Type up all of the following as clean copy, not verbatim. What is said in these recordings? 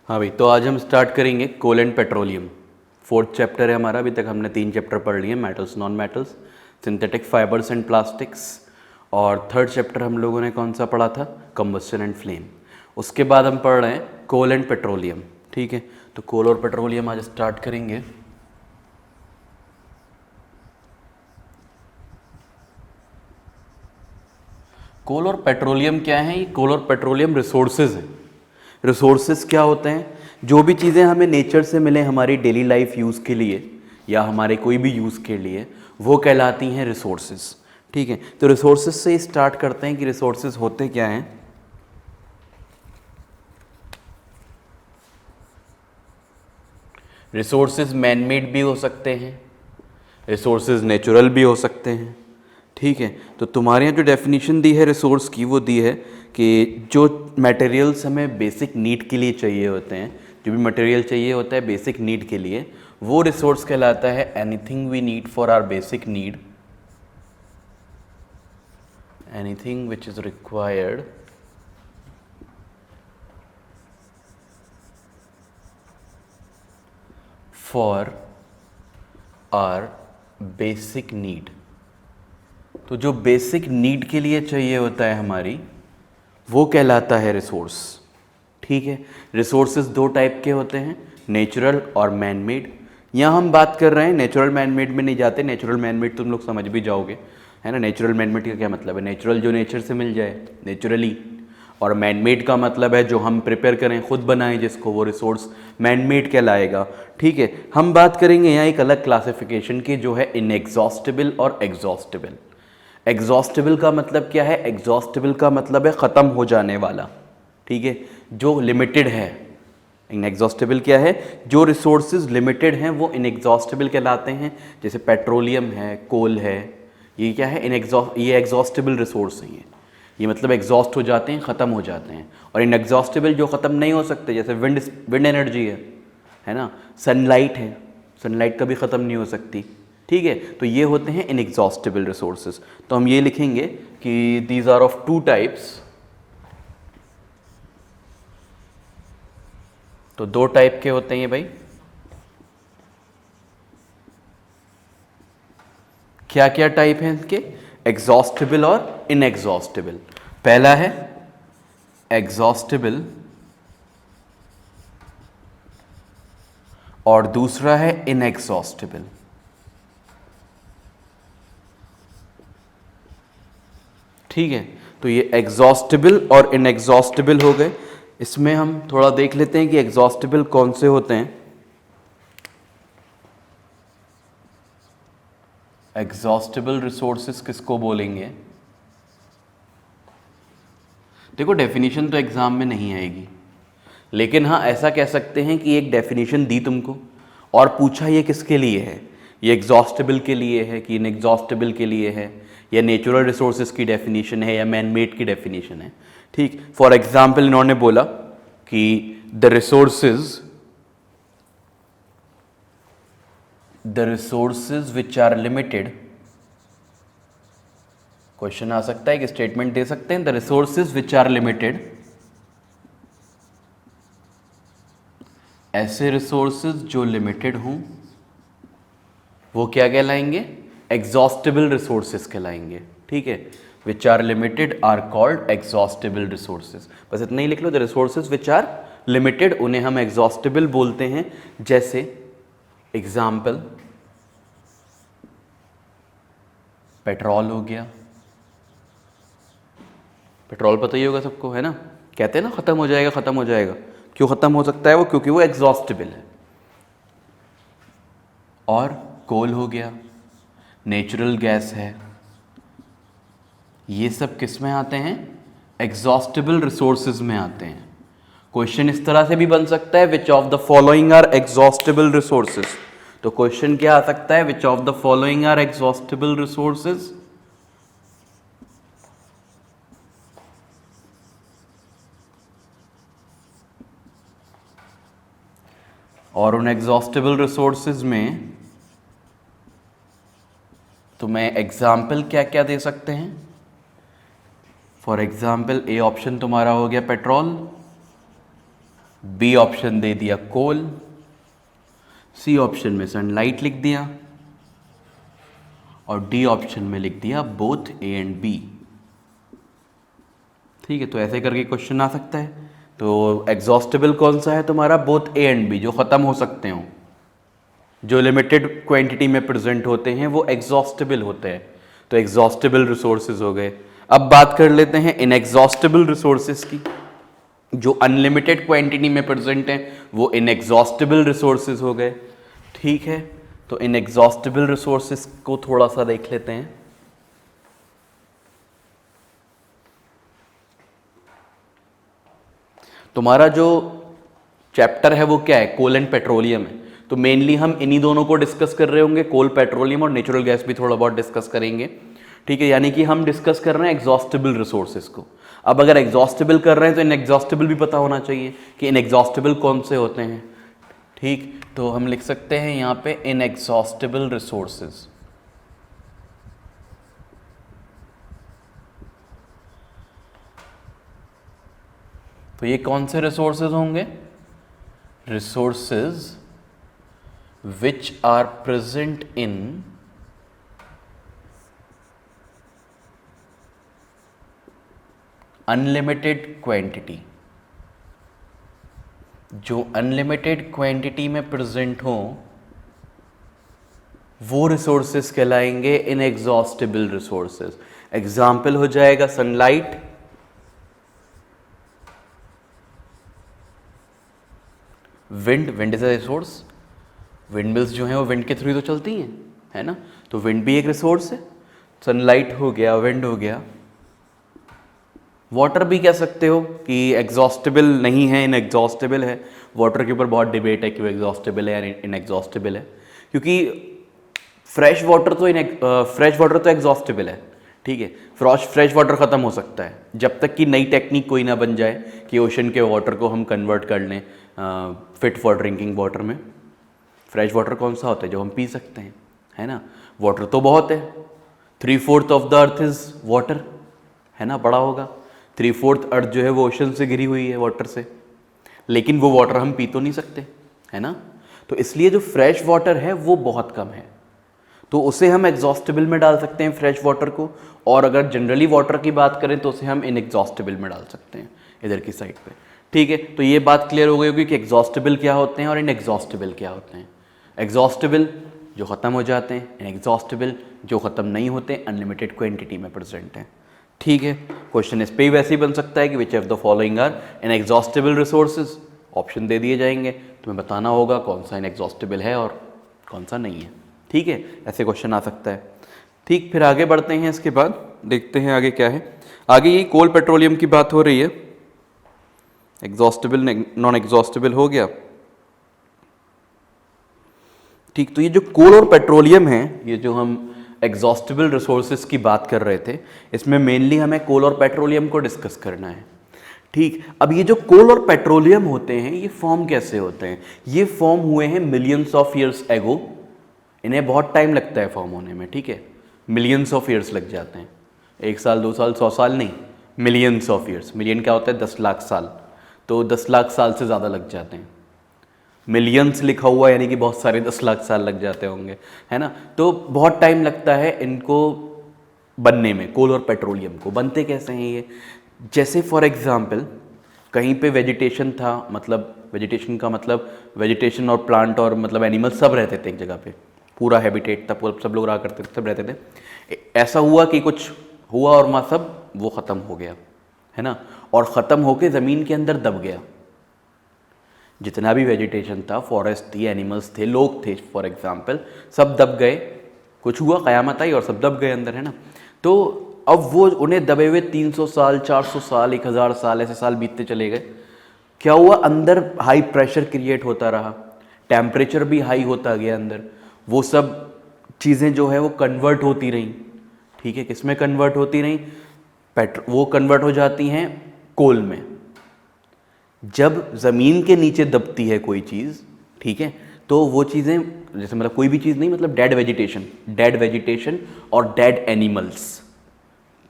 हाँ भाई, तो आज हम स्टार्ट करेंगे कोल एंड पेट्रोलियम। फोर्थ चैप्टर है हमारा। अभी तक हमने 3 चैप्टर पढ़ लिए, metals, non metals, synthetic fibres and plastics. और थर्ड चैप्टर हम लोगों ने कौन सा पढ़ा था? Combustion and flame. उसके बाद हम पढ़ रहे हैं कोल एंड पेट्रोलियम। ठीक है, तो कोल और पेट्रोलियम आज स्टार्ट करेंगे। कोल और पेट्रोलियम क्या है? ये कोल और पेट्रोलियम रिसोर्सेज हैं। रिसोर्सेज क्या होते हैं? जो भी चीज़ें हमें नेचर से मिले हमारी डेली लाइफ यूज़ के लिए या हमारे कोई भी यूज़ के लिए, वो कहलाती हैं रिसोर्सेज। ठीक है, तो रिसोर्सेज से स्टार्ट करते हैं कि रिसोर्सेज होते क्या हैं। रिसोर्सेज मैन मेड भी हो सकते हैं, रिसोर्सेज नेचुरल भी हो सकते हैं। ठीक है, तो तुम्हारे यहाँ जो डेफिनेशन दी है रिसोर्स की, वो दी है कि जो मटेरियल्स हमें बेसिक नीड के लिए चाहिए होते हैं, जो भी मटेरियल चाहिए होता है बेसिक नीड के लिए, वो रिसोर्स कहलाता है anything we need for our basic need, anything which is required for our basic need. तो जो बेसिक नीड के लिए चाहिए होता है हमारी, वो कहलाता है रिसोर्स। ठीक है, रिसोर्सेज 2 टाइप के होते हैं, नेचुरल और मैन मेड। यहाँ हम बात कर रहे हैं नेचुरल मैन मेड में नहीं जाते। नेचुरल मैन मेड तुम लोग समझ भी जाओगे, है ना। नेचुरल मैन मेड का क्या मतलब है? नेचुरल जो नेचर से मिल जाए नेचुरली, और मैन मेड का मतलब है जो हम प्रिपेयर करें, खुद बनाएं जिसको, वो रिसोर्स मैन मेड कहलाएगा। ठीक है, हम बात करेंगे यहाँ एक अलग क्लासिफिकेशन की, जो है इनएग्जॉस्टेबल और एग्जॉस्टेबल। एग्जॉस्टेबल का मतलब क्या है? एग्जॉस्टेबल का मतलब है ख़त्म हो जाने वाला। ठीक है, जो लिमिटेड है। इनएग्जॉस्टेबल क्या है? जो रिसोर्सेज लिमिटेड हैं वो इनएग्जॉस्टेबल कहलाते हैं। जैसे पेट्रोलियम है, कोल है, ये क्या है? ये एग्जॉस्टेबल रिसोर्स हैं। ये मतलब एग्जॉस्ट हो जाते हैं, ख़त्म हो जाते हैं। और इनएग्जॉस्टेबल जो ख़त्म नहीं हो सकते, जैसे विंड एनर्जी है ना, सनलाइट है, सनलाइट कभी ख़त्म नहीं हो सकती। ठीक है, तो ये होते हैं इनएग्जॉस्टेबल रिसोर्सेज। तो हम ये लिखेंगे कि दीज आर ऑफ 2 टाइप्स। तो 2 टाइप के होते हैं ये भाई। क्या क्या टाइप हैं इनके? एग्जॉस्टेबल और इनएग्जॉस्टेबल। पहला है एग्जॉस्टेबल और दूसरा है इनएग्जॉस्टेबल। ठीक है, तो ये एग्जॉस्टेबल और इनएग्जॉस्टेबल हो गए। इसमें हम थोड़ा देख लेते हैं कि एग्जॉस्टेबल कौन से होते हैं। एग्जॉस्टेबल रिसोर्सेज किसको बोलेंगे? देखो, डेफिनेशन तो एग्जाम में नहीं आएगी, लेकिन हाँ ऐसा कह सकते हैं कि एक डेफिनेशन दी तुमको और पूछा ये किसके लिए है, ये एग्जॉस्टेबल के लिए है कि इनएग्जॉस्टेबल के लिए है, या नेचुरल रिसोर्सेज की डेफिनेशन है या मैन मेड की डेफिनेशन है। ठीक, फॉर एग्जाम्पल इन्होंने बोला कि the resources which are limited. Question आ सकता है कि स्टेटमेंट दे सकते हैं, the resources which are limited, ऐसे रिसोर्सेज जो लिमिटेड हों वो क्या कहलाएंगे? एग्जॉस्टेबल रिसोर्सेज कहलाएंगे। ठीक है, which are limited are called exhaustible resources. बस इतना ही लिख लो, the resources which are limited, उन्हें हम एग्जॉस्टेबल बोलते हैं। जैसे एग्जाम्पल पेट्रोल हो गया। पेट्रोल पता ही होगा सबको, है ना। कहते हैं ना ख़त्म हो जाएगा, ख़त्म हो जाएगा। क्यों ख़त्म हो सकता है वो? क्योंकि वो एग्जॉस्टेबल है। और कोल हो गया, नेचुरल गैस है, ये सब किस में आते हैं? एग्जॉस्टेबल रिसोर्सेज में आते हैं। क्वेश्चन इस तरह से भी बन सकता है, which of the following are exhaustible resources. तो क्वेश्चन क्या आ सकता है? Which of the following are exhaustible resources. और उन एग्जॉस्टेबल रिसोर्सेज में तुम्हें एग्जाम्पल क्या क्या दे सकते हैं? फॉर एग्जाम्पल ए ऑप्शन तुम्हारा हो गया पेट्रोल, बी ऑप्शन दे दिया कोल, सी ऑप्शन में सनलाइट लिख दिया और डी ऑप्शन में लिख दिया बोथ ए एंड बी। ठीक है, तो ऐसे करके क्वेश्चन आ सकता है। तो एग्जॉस्टेबल कौन सा है तुम्हारा? बोथ ए एंड बी, जो ख़त्म हो सकते हो, जो लिमिटेड क्वांटिटी में प्रेजेंट होते हैं वो एग्जॉस्टेबल होते हैं। तो एग्जॉस्टेबल रिसोर्सेज हो गए। अब बात कर लेते हैं इनएग्जॉस्टेबल रिसोर्सेज की। जो अनलिमिटेड क्वांटिटी में प्रेजेंट हैं वो इनएग्जॉस्टेबल रिसोर्सेज हो गए। ठीक है, तो इनएग्जॉस्टेबल रिसोर्सेज को थोड़ा सा देख लेते हैं। तुम्हारा जो चैप्टर है वो क्या है? कोल एंड पेट्रोलियम है। तो मेनली हम इन्हीं दोनों को डिस्कस कर रहे होंगे, कोल, पेट्रोलियम, और नेचुरल गैस भी थोड़ा बहुत डिस्कस करेंगे। ठीक है, यानी कि हम डिस्कस कर रहे हैं एग्जॉस्टेबल रिसोर्सेज को। अब अगर एग्जॉस्टेबल कर रहे हैं तो इनएग्जॉस्टेबल भी पता होना चाहिए कि इनएग्जॉस्टेबल कौन से होते हैं। ठीक, तो हम लिख सकते हैं यहाँ पे इनएग्जॉस्टेबल रिसोर्सेज। तो ये कौन से रिसोर्सेज होंगे? Resources which are present in unlimited quantity. जो अनलिमिटेड क्वांटिटी में प्रेजेंट हो वो रिसोर्सेज कहलाएंगे इनएग्जॉस्टेबल रिसोर्सेज। एग्जाम्पल हो जाएगा sunlight, wind, wind is a resource. Wind mills जो हैं वो विंड के थ्रू तो चलती हैं, है ना, तो विंड भी एक रिसोर्स है। सनलाइट हो गया, विंड हो गया। वाटर भी कह सकते हो कि एग्जॉस्टेबल नहीं है, इनएग्जॉस्टेबल है। वाटर के ऊपर बहुत डिबेट है कि वो एग्जॉस्टेबल है या इनएग्जॉस्टेबल है, क्योंकि फ्रेश वाटर तो एग्जॉस्टेबल है। ठीक है, फ्रेश वाटर ख़त्म हो सकता है जब तक कि नई टेक्निक कोई ना बन जाए कि ओशन के वाटर को हम कन्वर्ट कर लें फिट फॉर ड्रिंकिंग वाटर में। फ्रेश वाटर कौन सा होता है? जो हम पी सकते हैं, है ना। वाटर तो बहुत है, 3/4 of the earth is water, है ना, बड़ा होगा। 3/4 अर्थ जो है वो ओशन से घिरी हुई है वाटर से, लेकिन वो वाटर हम पी तो नहीं सकते, है ना। तो इसलिए जो फ्रेश वाटर है वो बहुत कम है, तो उसे हम एग्जॉस्टेबल में डाल सकते हैं फ्रेश वाटर को। और अगर जनरली वाटर की बात करें तो उसे हम इनएग्जॉस्टेबल में डाल सकते हैं इधर की साइड पे। ठीक है, तो ये बात क्लियर हो गई होगी कि एग्जॉस्टेबल क्या होते हैं और इनएग्जॉस्टेबल क्या होते हैं। एग्जॉस्टेबल जो ख़त्म हो जाते हैं, इनएग्जॉस्टेबल जो ख़त्म नहीं होते, अनलिमिटेड क्वांटिटी में प्रेजेंट हैं। ठीक है, क्वेश्चन इस पे ही वैसे ही बन सकता है कि which of the following are inexhaustible resources. Option दे दिए जाएंगे, तुम्हें बताना होगा कौन सा इनएग्जॉस्टेबल है और कौन सा नहीं है। ठीक है, ऐसे क्वेश्चन आ सकता है। ठीक, फिर आगे बढ़ते हैं, इसके बाद देखते हैं आगे क्या है। आगे यही कोल पेट्रोलियम की बात हो रही है। एग्जॉस्टेबल नॉन एग्जॉस्टेबल हो गया। ठीक, तो ये जो कोल और पेट्रोलियम है, ये जो हम एग्जॉस्टेबल रिसोर्सेज की बात कर रहे थे, इसमें मेनली हमें कोल और पेट्रोलियम को डिस्कस करना है। ठीक, अब ये जो कोल और पेट्रोलियम होते हैं ये फॉर्म कैसे होते हैं? ये फॉर्म हुए हैं मिलियंस ऑफ ईयर्स एगो। इन्हें बहुत टाइम लगता है फॉर्म होने में। ठीक है, मिलियंस ऑफ ईयर्स लग जाते हैं, 1 साल 2 साल 100 साल नहीं, मिलियंस ऑफ ईयर्स। मिलियन क्या होता है? 10 लाख साल, तो 10 लाख साल से ज़्यादा लग जाते हैं। मिलियंस लिखा हुआ यानी कि बहुत सारे 10 लाख साल लग जाते होंगे, है ना। तो बहुत टाइम लगता है इनको बनने में, कोल और पेट्रोलियम को। बनते कैसे हैं ये? जैसे फॉर एग्जांपल कहीं पे वेजिटेशन था, मतलब वेजिटेशन का मतलब वेजिटेशन और प्लांट और मतलब एनिमल सब रहते थे एक जगह पे, पूरा हैबिटेट था, पूरा सब लोग रहा करते थे, सब रहते थे। ऐसा हुआ कि कुछ हुआ और वहाँ सब वो ख़त्म हो गया, है ना, और ख़त्म होके ज़मीन के अंदर दब गया। जितना भी वेजिटेशन था, फॉरेस्ट थी, एनिमल्स थे, लोग थे, फॉर एग्जांपल सब दब गए। कुछ हुआ, क़यामत आई और सब दब गए अंदर, है ना। तो अब वो उन्हें दबे हुए 300 साल 400 साल 1000 साल ऐसे साल बीतते चले गए। क्या हुआ? अंदर हाई प्रेशर क्रिएट होता रहा, टेम्परेचर भी हाई होता गया अंदर। वो सब चीज़ें जो है वो कन्वर्ट होती रहीं। ठीक है, किस में कन्वर्ट होती रहीं? वो कन्वर्ट हो जाती हैं कोल में। जब ज़मीन के नीचे दबती है कोई चीज़, ठीक है, तो वो चीज़ें, जैसे मतलब कोई भी चीज़ नहीं, मतलब डेड वेजिटेशन और डेड एनिमल्स,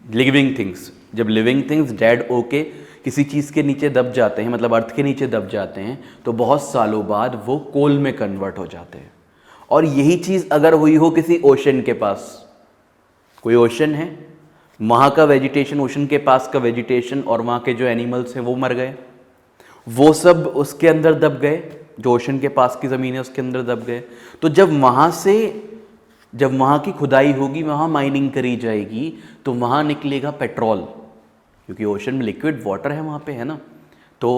लिविंग थिंग्स। जब लिविंग थिंग्स डेड होके किसी चीज़ के नीचे दब जाते हैं, मतलब अर्थ के नीचे दब जाते हैं, तो बहुत सालों बाद वो कोल में कन्वर्ट हो जाते हैं। और यही चीज़ अगर हुई हो किसी ओशन के पास, कोई ओशन है, वहाँ का वेजिटेशन, ओशन के पास का वेजिटेशन और वहाँ के जो एनिमल्स हैं वो मर गए, वो सब उसके अंदर दब गए, जो ओशन के पास की ज़मीन है उसके अंदर दब गए। तो जब वहाँ की खुदाई होगी, वहाँ माइनिंग करी जाएगी, तो वहाँ निकलेगा पेट्रोल, क्योंकि ओशन में लिक्विड वाटर है वहाँ पे, है ना, तो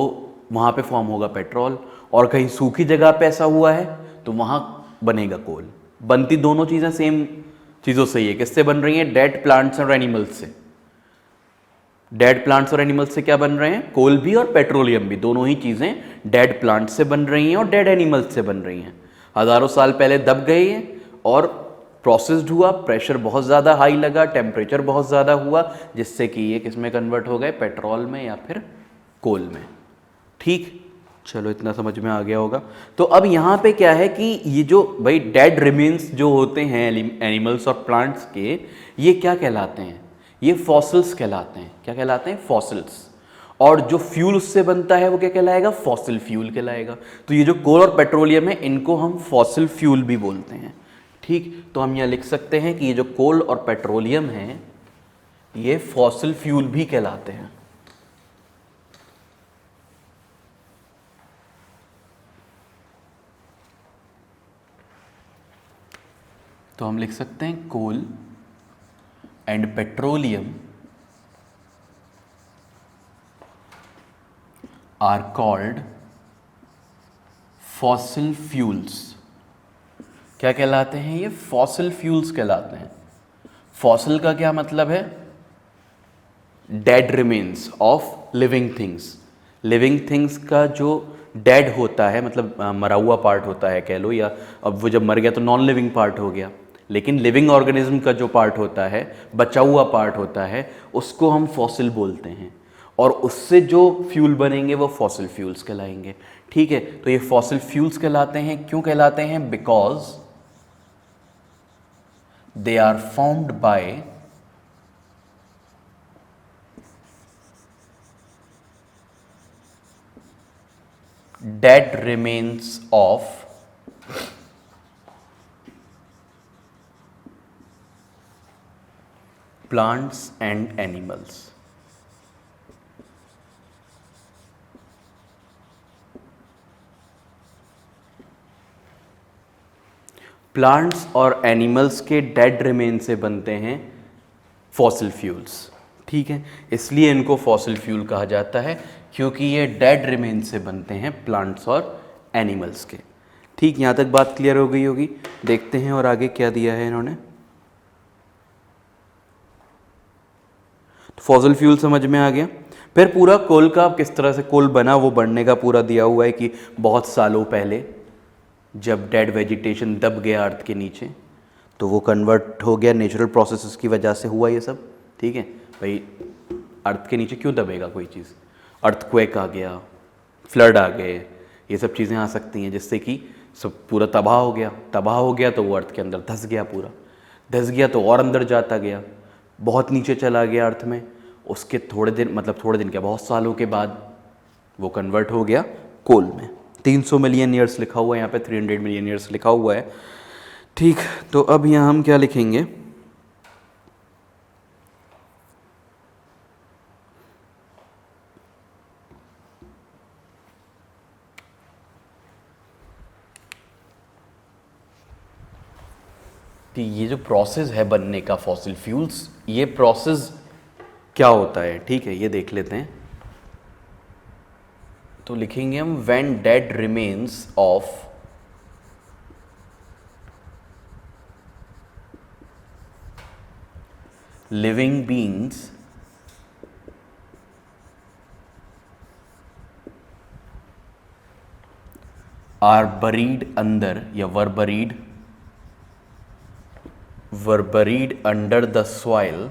वहाँ पे फॉर्म होगा पेट्रोल। और कहीं सूखी जगह पे ऐसा हुआ है तो वहाँ बनेगा कोल। बनती दोनों चीज़ें सेम चीज़ों से ही है। किससे बन रही हैं? डेड प्लांट्स और एनिमल्स से। डेड प्लांट्स और एनिमल्स से क्या बन रहे हैं? कोल भी और पेट्रोलियम भी, दोनों ही चीज़ें डेड प्लांट्स से बन रही हैं और डेड एनिमल्स से बन रही हैं। हज़ारों साल पहले दब गई है और प्रोसेस्ड हुआ, प्रेशर बहुत ज़्यादा हाई लगा, टेम्परेचर बहुत ज़्यादा हुआ, जिससे कि ये किस में कन्वर्ट हो गए? पेट्रोल में या फिर कोल में। ठीक, चलो इतना समझ में आ गया होगा। तो अब यहाँ पे क्या है कि ये जो भाई डेड रिमेन्स जो होते हैं एनिमल्स और प्लांट्स के, ये क्या कहलाते हैं? ये फॉसिल्स कहलाते हैं। क्या कहलाते हैं? फॉसिल्स। और जो फ्यूल उससे बनता है वो क्या कहलाएगा? फॉसिल फ्यूल कहलाएगा। तो ये जो कोल और पेट्रोलियम है, इनको हम फॉसिल फ्यूल भी बोलते हैं। ठीक, तो हम यहाँ लिख सकते हैं कि ये जो कोल और पेट्रोलियम है, ये फॉसिल फ्यूल भी कहलाते हैं। तो हम लिख सकते हैं coal and petroleum are called fossil fuels. क्या कहलाते हैं ये? फॉसिल फ्यूल्स कहलाते हैं। फॉसिल का क्या मतलब है? Dead remains of living things. Living things का जो डेड होता है, मतलब मरा हुआ पार्ट होता है कह लो, या अब वो जब मर गया तो नॉन लिविंग पार्ट हो गया, लेकिन लिविंग ऑर्गेनिज्म का जो पार्ट होता है, बचा हुआ पार्ट होता है, उसको हम फॉसिल बोलते हैं। और उससे जो फ्यूल बनेंगे वो फॉसिल फ्यूल्स कहलाएंगे। ठीक है, तो ये फॉसिल फ्यूल्स कहलाते हैं। क्यों कहलाते हैं? Because they are formed by dead remains of plants and animals। Plants और एनिमल्स के डेड रिमेन से बनते हैं फॉसिल फ्यूल्स। ठीक है, इसलिए इनको फॉसिल फ्यूल कहा जाता है, क्योंकि ये डेड रिमेन से बनते हैं प्लांट्स और एनिमल्स के। ठीक, यहाँ तक बात क्लियर हो गई होगी। देखते हैं और आगे क्या दिया है इन्होंने। तो फॉसिल फ्यूल समझ में आ गया। फिर पूरा कोल का किस तरह से कोल बना वो बनने का पूरा दिया हुआ है कि बहुत सालों पहले जब डेड वेजिटेशन दब गया अर्थ के नीचे, तो वो कन्वर्ट हो गया, नेचुरल प्रोसेसेस की वजह से हुआ ये सब। ठीक है भाई, अर्थ के नीचे क्यों दबेगा कोई चीज़? अर्थक्वेक आ गया, फ्लड आ गए, ये सब चीज़ें आ सकती हैं जिससे कि सब पूरा तबाह हो गया। तबाह हो गया तो वो अर्थ के अंदर धंस गया, पूरा धंस गया तो और अंदर जाता गया, बहुत नीचे चला गया अर्थ में। उसके थोड़े दिन, मतलब थोड़े दिन क्या, बहुत सालों के बाद वो कन्वर्ट हो गया कोल में। 300 मिलियन ईयर्स लिखा हुआ है यहाँ पे, 300 मिलियन ईयर्स लिखा हुआ है। ठीक, तो अब यहाँ हम क्या लिखेंगे? कि ये जो प्रोसेस है बनने का फॉसिल फ्यूल्स, ये प्रोसेस क्या होता है? ठीक है, ये देख लेते हैं। तो लिखेंगे हम when dead remains of living beings are buried अंदर, या were buried under the soil.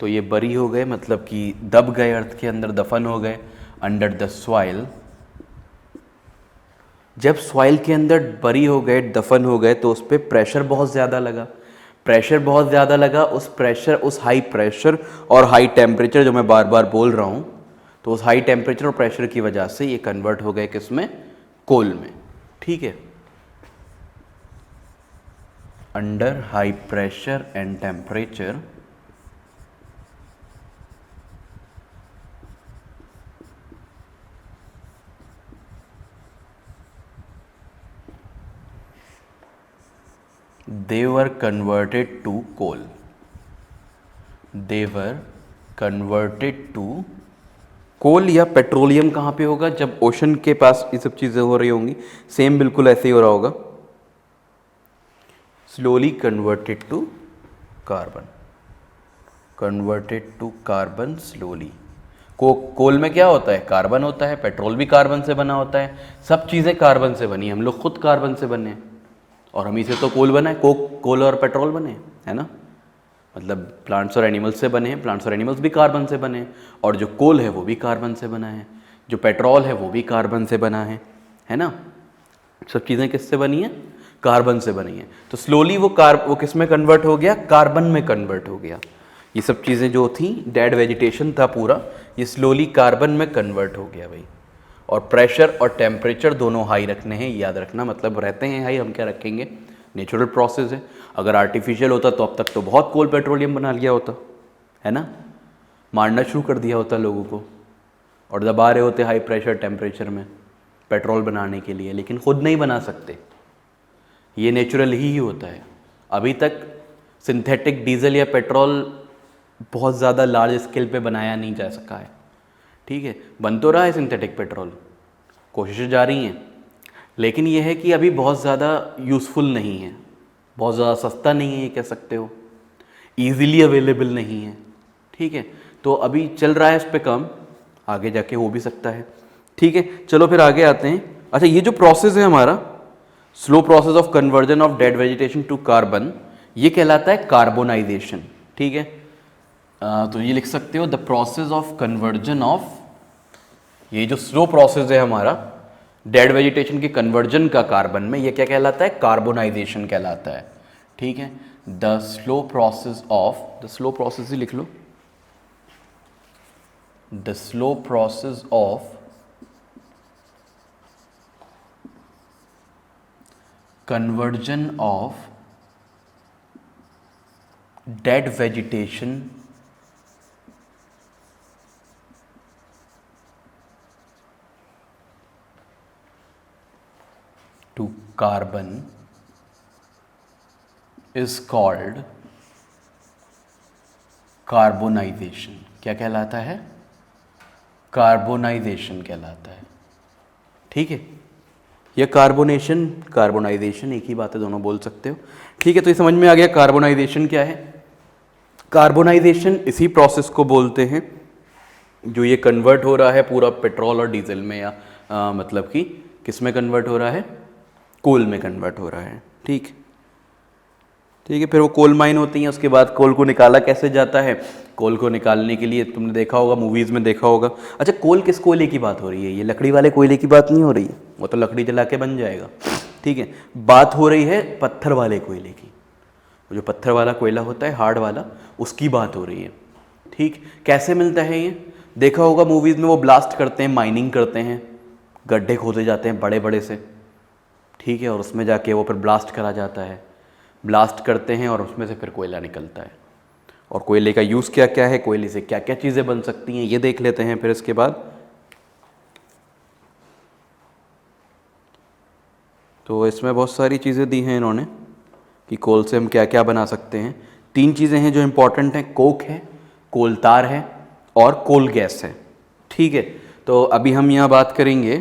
तो ये बरी हो गए, मतलब कि दब गए अर्थ के अंदर, दफन हो गए अंडर द सॉइल। जब सॉइल के अंदर बरी हो गए, दफन हो गए, तो उस पर प्रेशर बहुत ज़्यादा लगा। प्रेशर बहुत ज़्यादा लगा, उस हाई प्रेशर और हाई टेम्परेचर जो मैं बार बार बोल रहा हूँ, तो उस हाई टेम्परेचर और प्रेशर की वजह से ये कन्वर्ट हो गए किसमें, कोल में। ठीक है, under high pressure and temperature they were converted to coal. They were converted to कोल या पेट्रोलियम कहाँ पे होगा, जब ओशन के पास ये सब चीज़ें हो रही होंगी, सेम बिल्कुल ऐसे ही हो रहा होगा। Slowly converted to carbon, converted to carbon slowly. Coal में क्या होता है, कार्बन होता है, पेट्रोल भी कार्बन से बना होता है, सब चीज़ें कार्बन से बनी, हम लोग खुद कार्बन से बने हैं और हम ही से तो कोल बना है, कोल और पेट्रोल बने, है ना। मतलब प्लांट्स और एनिमल्स से बने हैं, प्लांट्स और एनिमल्स भी कार्बन से बने हैं, और जो कोल है वो भी कार्बन से बना है, जो पेट्रोल है वो भी कार्बन से बना है ना। सब चीज़ें किससे बनी हैं, कार्बन से बनी हैं। तो स्लोली वो किस में कन्वर्ट हो गया, कार्बन में कन्वर्ट हो गया। ये सब चीज़ें जो थी, डेड वेजिटेशन था पूरा, ये स्लोली कार्बन में कन्वर्ट हो गया भाई। और प्रेशर और टेम्परेचर दोनों हाई रखने हैं, याद रखना, मतलब रहते हैं हाई, हम क्या रखेंगे, नेचुरल प्रोसेस है। अगर आर्टिफिशियल होता तो अब तक तो बहुत कोल पेट्रोलियम बना लिया होता, है ना, मारना शुरू कर दिया होता लोगों को, और दबा रहे होते हाई प्रेशर टेम्परेचर में पेट्रोल बनाने के लिए, लेकिन खुद नहीं बना सकते, ये नेचुरल ही होता है। अभी तक सिंथेटिक डीजल या पेट्रोल बहुत ज़्यादा लार्ज स्केल पे बनाया नहीं जा सका है। ठीक है, बन तो रहा है सिंथेटिक पेट्रोल, कोशिशें जारी हैं, लेकिन यह है कि अभी बहुत ज़्यादा यूज़फुल नहीं है, बहुत ज़्यादा सस्ता नहीं है, ये कह सकते हो, ईज़िली अवेलेबल नहीं है। ठीक है, तो अभी चल रहा है इस पे काम, आगे जाके हो भी सकता है। ठीक है, चलो फिर आगे आते हैं। अच्छा, ये जो प्रोसेस है हमारा, slow process of conversion of dead vegetation to carbon, ये कहलाता है कार्बोनाइजेशन। ठीक है, तो ये लिख सकते हो, the process of conversion of, ये जो स्लो प्रोसेस है हमारा डेड वेजिटेशन के कन्वर्जन का कार्बन में, ये क्या कहलाता है, कार्बोनाइजेशन कहलाता है। ठीक है, the slow process of, the slow process ही लिख लो, the slow process of conversion of dead vegetation to carbon is called carbonisation. क्या कहलाता है, कार्बोनाइजेशन कहलाता है। ठीक है, या कार्बोनेशन, कार्बोनाइजेशन एक ही बात है, दोनों बोल सकते हो। ठीक है, तो ये समझ में आ गया कार्बोनाइजेशन क्या है। कार्बोनाइजेशन इसी प्रोसेस को बोलते हैं जो ये कन्वर्ट हो रहा है पूरा पेट्रोल और डीजल में, या मतलब कि किस में कन्वर्ट हो रहा है, कोल में कन्वर्ट हो रहा है। ठीक है, फिर वो कोल माइन होती हैं, उसके बाद कोल को निकाला कैसे जाता है, कोल को निकालने के लिए तुमने देखा होगा, मूवीज़ में देखा होगा। अच्छा, कोल किस कोयले की बात हो रही है, ये लकड़ी वाले कोयले की बात नहीं हो रही है, वो तो लकड़ी जला के बन जाएगा। ठीक है, बात हो रही है पत्थर वाले कोयले की, वो जो पत्थर वाला कोयला होता है, हार्ड वाला, उसकी बात हो रही है। ठीक, कैसे मिलता है ये, देखा होगा मूवीज़ में, वो ब्लास्ट करते हैं, माइनिंग करते हैं, गड्ढे खोदे जाते हैं बड़े बड़े से। ठीक है, और उसमें जाके वो फिर ब्लास्ट करा जाता है, ब्लास्ट करते हैं और उसमें से फिर कोयला निकलता है। और कोयले का यूज़ क्या क्या है, कोयले से क्या क्या चीज़ें बन सकती हैं, ये देख लेते हैं फिर इसके बाद। तो इसमें बहुत सारी चीज़ें दी हैं इन्होंने कि कोल से हम क्या क्या बना सकते हैं। 3 चीज़ें हैं जो इम्पॉर्टेंट हैं, कोक है, कोल तार है और कोल गैस है। ठीक है, तो अभी हम यहाँ बात करेंगे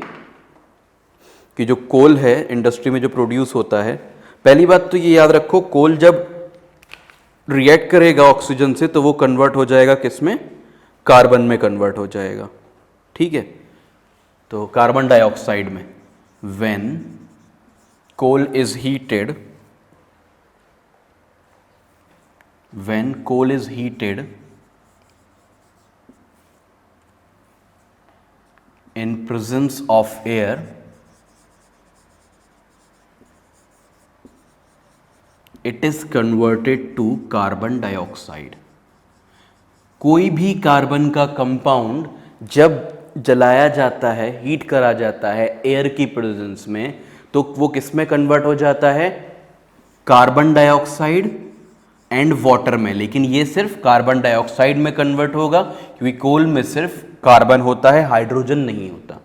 कि जो कोल है इंडस्ट्री में जो प्रोड्यूस होता है, पहली बात तो ये याद रखो, कोल जब रिएक्ट करेगा ऑक्सीजन से तो वो कन्वर्ट हो जाएगा किस में, कार्बन में कन्वर्ट हो जाएगा। ठीक है, तो कार्बन डाइऑक्साइड में। When coal is heated, when coal is heated in presence of air, it is converted to carbon dioxide. कोई भी कार्बन का कंपाउंड जब जलाया जाता है, हीट करा जाता है एयर की प्रेजेंस में, तो वो किस में कन्वर्ट हो जाता है? कार्बन डाइऑक्साइड एंड वाटर में। लेकिन ये सिर्फ कार्बन डाइऑक्साइड में कन्वर्ट होगा, क्योंकि कोल में सिर्फ कार्बन होता है, हाइड्रोजन नहीं होता।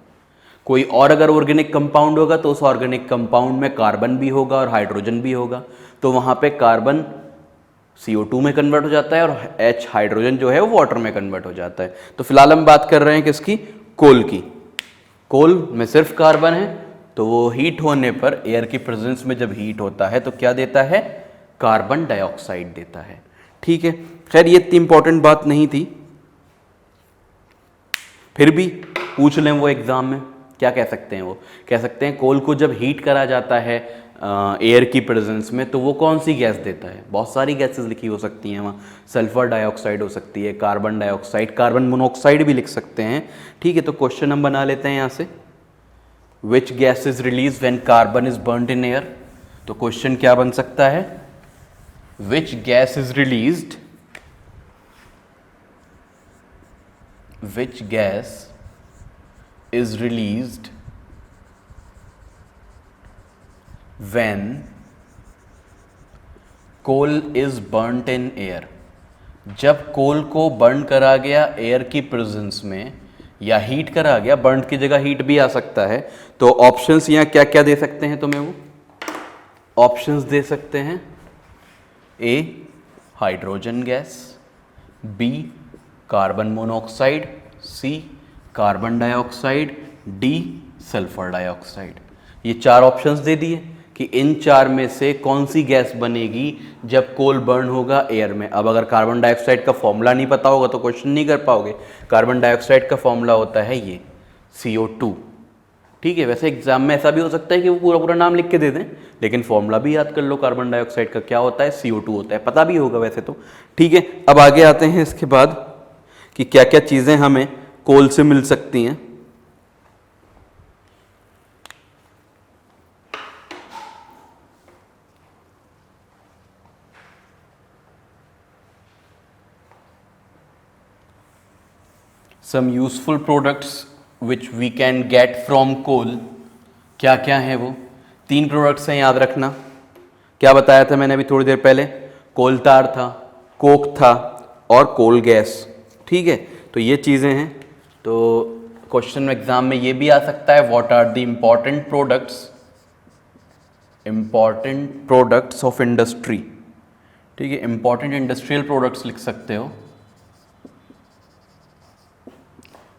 कोई और अगर ऑर्गेनिक कंपाउंड होगा तो उस ऑर्गेनिक कंपाउंड में कार्बन भी होगा और हाइड्रोजन भी होगा, तो वहां पे कार्बन CO2 में कन्वर्ट हो जाता है और H हाइड्रोजन जो है वो वाटर में कन्वर्ट हो जाता है। तो फिलहाल हम बात कर रहे हैं किसकी? कोल की। कोल में सिर्फ कार्बन है, तो वो हीट होने पर, एयर की प्रेजेंस में जब हीट होता है तो क्या देता है? कार्बन डाइऑक्साइड देता है। ठीक है, खैर ये इतनी इंपॉर्टेंट बात नहीं थी, फिर भी पूछ लें वो एग्जाम में। क्या कह सकते हैं वो? कह सकते हैं कोल को जब हीट करा जाता है एयर की प्रेजेंस में, तो वो कौन सी गैस देता है? बहुत सारी गैसेस लिखी हो सकती हैं वहाँ। सल्फर डाइऑक्साइड हो सकती है, कार्बन डाइऑक्साइड, कार्बन मोनोऑक्साइड भी लिख सकते हैं। ठीक है, तो क्वेश्चन हम बना लेते हैं यहाँ से, which gas is release when carbon is burned in air. तो क्वेश्चन क्या बन सकता है? Which gas is released, which gas is released when coal is burnt in air। जब कोल को बर्न करा गया एयर की प्रेजेंस में, या हीट करा गया, बर्न की जगह हीट भी आ सकता है। तो ऑप्शंस यहाँ क्या क्या दे सकते हैं तुम्हें? वो ऑप्शंस दे सकते हैं, A hydrogen gas, B carbon monoxide, C carbon dioxide, D sulphur dioxide. ये चार ऑप्शंस दे दिए कि इन चार में से कौन सी गैस बनेगी जब कोल बर्न होगा एयर में। अब अगर कार्बन डाइऑक्साइड का फॉर्मूला नहीं पता होगा तो क्वेश्चन नहीं कर पाओगे। कार्बन डाइऑक्साइड का फॉर्मूला होता है ये CO2। ठीक है, वैसे एग्जाम में ऐसा भी हो सकता है कि वो पूरा पूरा नाम लिख के दे दें, लेकिन फॉर्मूला भी याद कर लो कार्बन डाइऑक्साइड का, क्या होता है? CO2 होता है, पता भी होगा वैसे तो। ठीक है, अब आगे आते हैं इसके बाद कि क्या क्या चीज़ें हमें कोल से मिल सकती हैं। Some useful products which we can get from coal, क्या क्या है वो? 3 प्रोडक्ट्स हैं, याद रखना। क्या बताया था मैंने अभी थोड़ी देर पहले? कोल तार था, कोक था और कोल गैस। ठीक है, तो ये चीज़ें हैं। तो क्वेश्चन एग्जाम में ये भी आ सकता है, what are the important products of industry. ठीक है, इंपॉर्टेंट इंडस्ट्रियल प्रोडक्ट्स लिख सकते हो,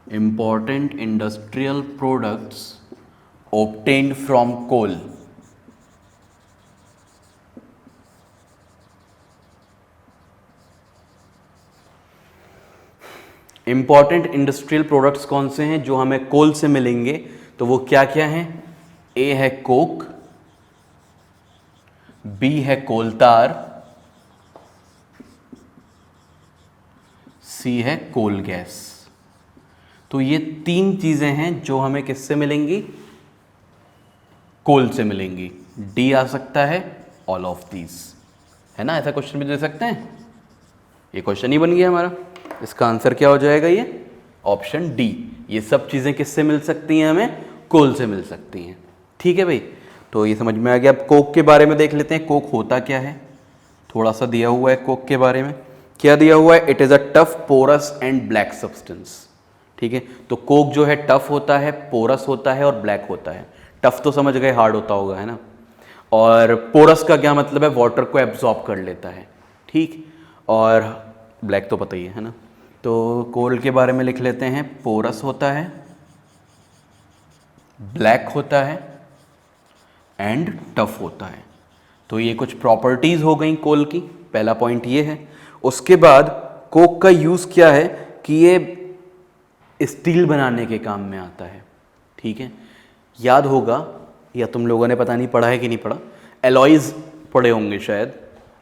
important industrial products obtained from coal। Important industrial products कौन से हैं जो हमें कोल से मिलेंगे? तो वो क्या क्या हैं? ए है कोक, बी है कोल तार, सी है कोल गैस। तो ये 3 चीजें हैं जो हमें किससे मिलेंगी? कोल से मिलेंगी। डी आ सकता है, ऑल ऑफ दीज, है ना? ऐसा क्वेश्चन भी दे सकते हैं। ये क्वेश्चन ही बन गया हमारा। इसका आंसर क्या हो जाएगा? ये ऑप्शन डी। ये सब चीज़ें किससे मिल सकती हैं? हमें कोल से मिल सकती हैं। ठीक है भाई, तो ये समझ में आ गया। अब कोक के बारे में देख लेते हैं, कोक होता क्या है। थोड़ा सा दिया हुआ है कोक के बारे में। क्या दिया हुआ है? It is a tough porous and black substance. ठीक है, तो कोक जो है टफ होता है, पोरस होता है और ब्लैक होता है। टफ तो समझ गए, हार्ड होता होगा, है ना? और पोरस का क्या मतलब है? वाटर को एब्जॉर्ब कर लेता है। ठीक, और ब्लैक तो पता ही है ना? तो कोल के बारे में लिख लेते हैं, पोरस होता है, ब्लैक होता है एंड टफ होता है। तो ये कुछ प्रॉपर्टीज हो गई कोल की, पहला पॉइंट ये है। उसके बाद कोक का यूज़ क्या है कि ये स्टील बनाने के काम में आता है। ठीक है, याद होगा, या तुम लोगों ने पता नहीं पढ़ा है कि नहीं पढ़ा, एलॉयज़ पढ़े होंगे शायद।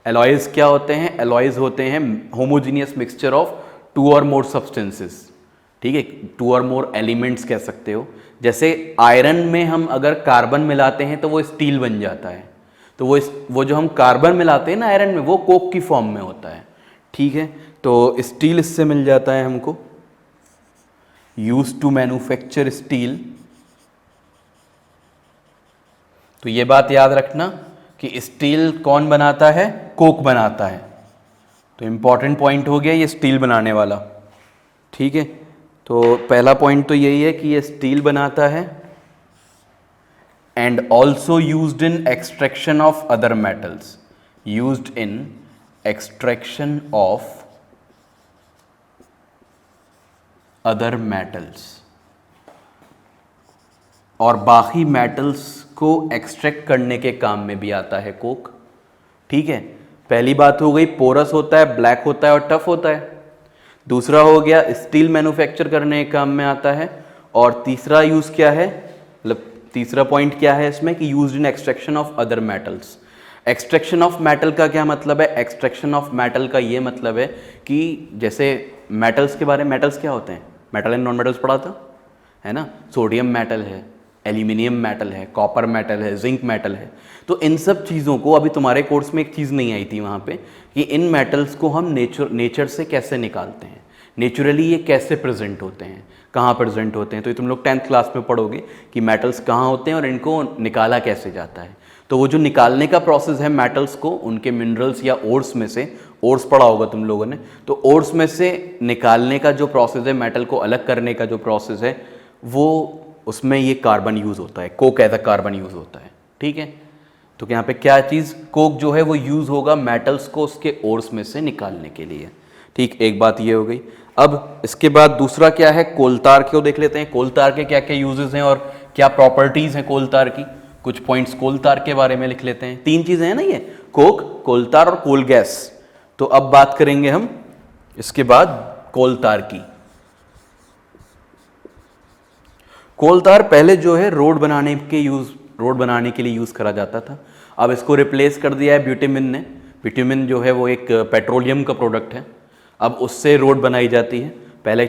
एलॉयज़ क्या होते हैं? एलॉयज़ होते हैं होमोजीनियस मिक्सचर ऑफ 2 और मोर सब्सटेंसेस। ठीक है, 2 और मोर एलिमेंट्स कह सकते हो। जैसे आयरन में हम अगर कार्बन मिलाते हैं तो वो स्टील बन जाता है। तो वो जो हम कार्बन मिलाते हैं ना आयरन में, वो कोक की फॉर्म में होता है। ठीक है, तो स्टील इससे मिल जाता है हमको, यूज टू मैन्युफैक्चर स्टील। तो ये बात याद रखना कि स्टील कौन बनाता है, कोक बनाता है। तो इंपॉर्टेंट पॉइंट हो गया ये स्टील बनाने वाला। ठीक है, तो पहला पॉइंट तो यही है कि ये स्टील बनाता है and also used in extraction of other metals, used in extraction of other metals, और बाकी मेटल्स को एक्सट्रैक्ट करने के काम में भी आता है कोक। ठीक है, पहली बात हो गई पोरस होता है, ब्लैक होता है और टफ होता है। दूसरा हो गया स्टील मैन्युफैक्चर करने के काम में आता है। और तीसरा यूज क्या है, मतलब तीसरा पॉइंट क्या है इसमें कि used in extraction of other metals. Extraction of metal का क्या मतलब है, एक्सट्रैक्शन ऑफ मेटल का ये मतलब है कि जैसे मेटल्स के बारे में, मेटल्स क्या होते हैं, मेटल एंड नॉन मेटल्स पढ़ा था है ना, सोडियम मेटल है, एल्यूमिनियम मेटल है, कॉपर मेटल है, जिंक मेटल है। तो इन सब चीज़ों को, अभी तुम्हारे कोर्स में एक चीज़ नहीं आई थी वहाँ पे कि इन मेटल्स को हम नेचर से कैसे निकालते हैं, नेचुरली ये कैसे प्रेजेंट होते हैं, कहाँ प्रेजेंट होते हैं। तो ये तुम लोग 10th क्लास में पढ़ोगे कि मेटल्स कहाँ होते हैं और इनको निकाला कैसे जाता है। तो वो जो निकालने का प्रोसेस है मेटल्स को उनके मिनरल्स या ओर्स में से, ओर्स पढ़ा होगा तुम लोगों ने, तो ओर्स में से निकालने का जो प्रोसेस है, मेटल को अलग करने का जो प्रोसेस है, वो उसमें ये कार्बन यूज़ होता है, coke as a carbon use होता है। ठीक है, तो यहाँ पे क्या चीज़, कोक जो है वो यूज़ होगा मेटल्स को उसके ओर्स में से निकालने के लिए। ठीक, एक बात ये हो गई। अब इसके बाद दूसरा क्या है, कोलतार को देख लेते हैं। कोलतार के क्या क्या यूजेस हैं और क्या प्रॉपर्टीज़ हैं कोलतार की। कुछ पॉइंट्स कोलतार के बारे में लिख लेते हैं। 3 चीज़ें हैं ना ये, कोक, कोलतार और कोल गैस। तो अब बात करेंगे हम इसके बाद कोलतार की। कोलतार पहले जो है रोड बनाने के लिए यूज़ करा जाता था। अब इसको रिप्लेस कर दिया है ब्यूटेमिन ने। ब्यूटेमिन जो है वो एक पेट्रोलियम का प्रोडक्ट है, अब उससे रोड बनाई जाती है। पहले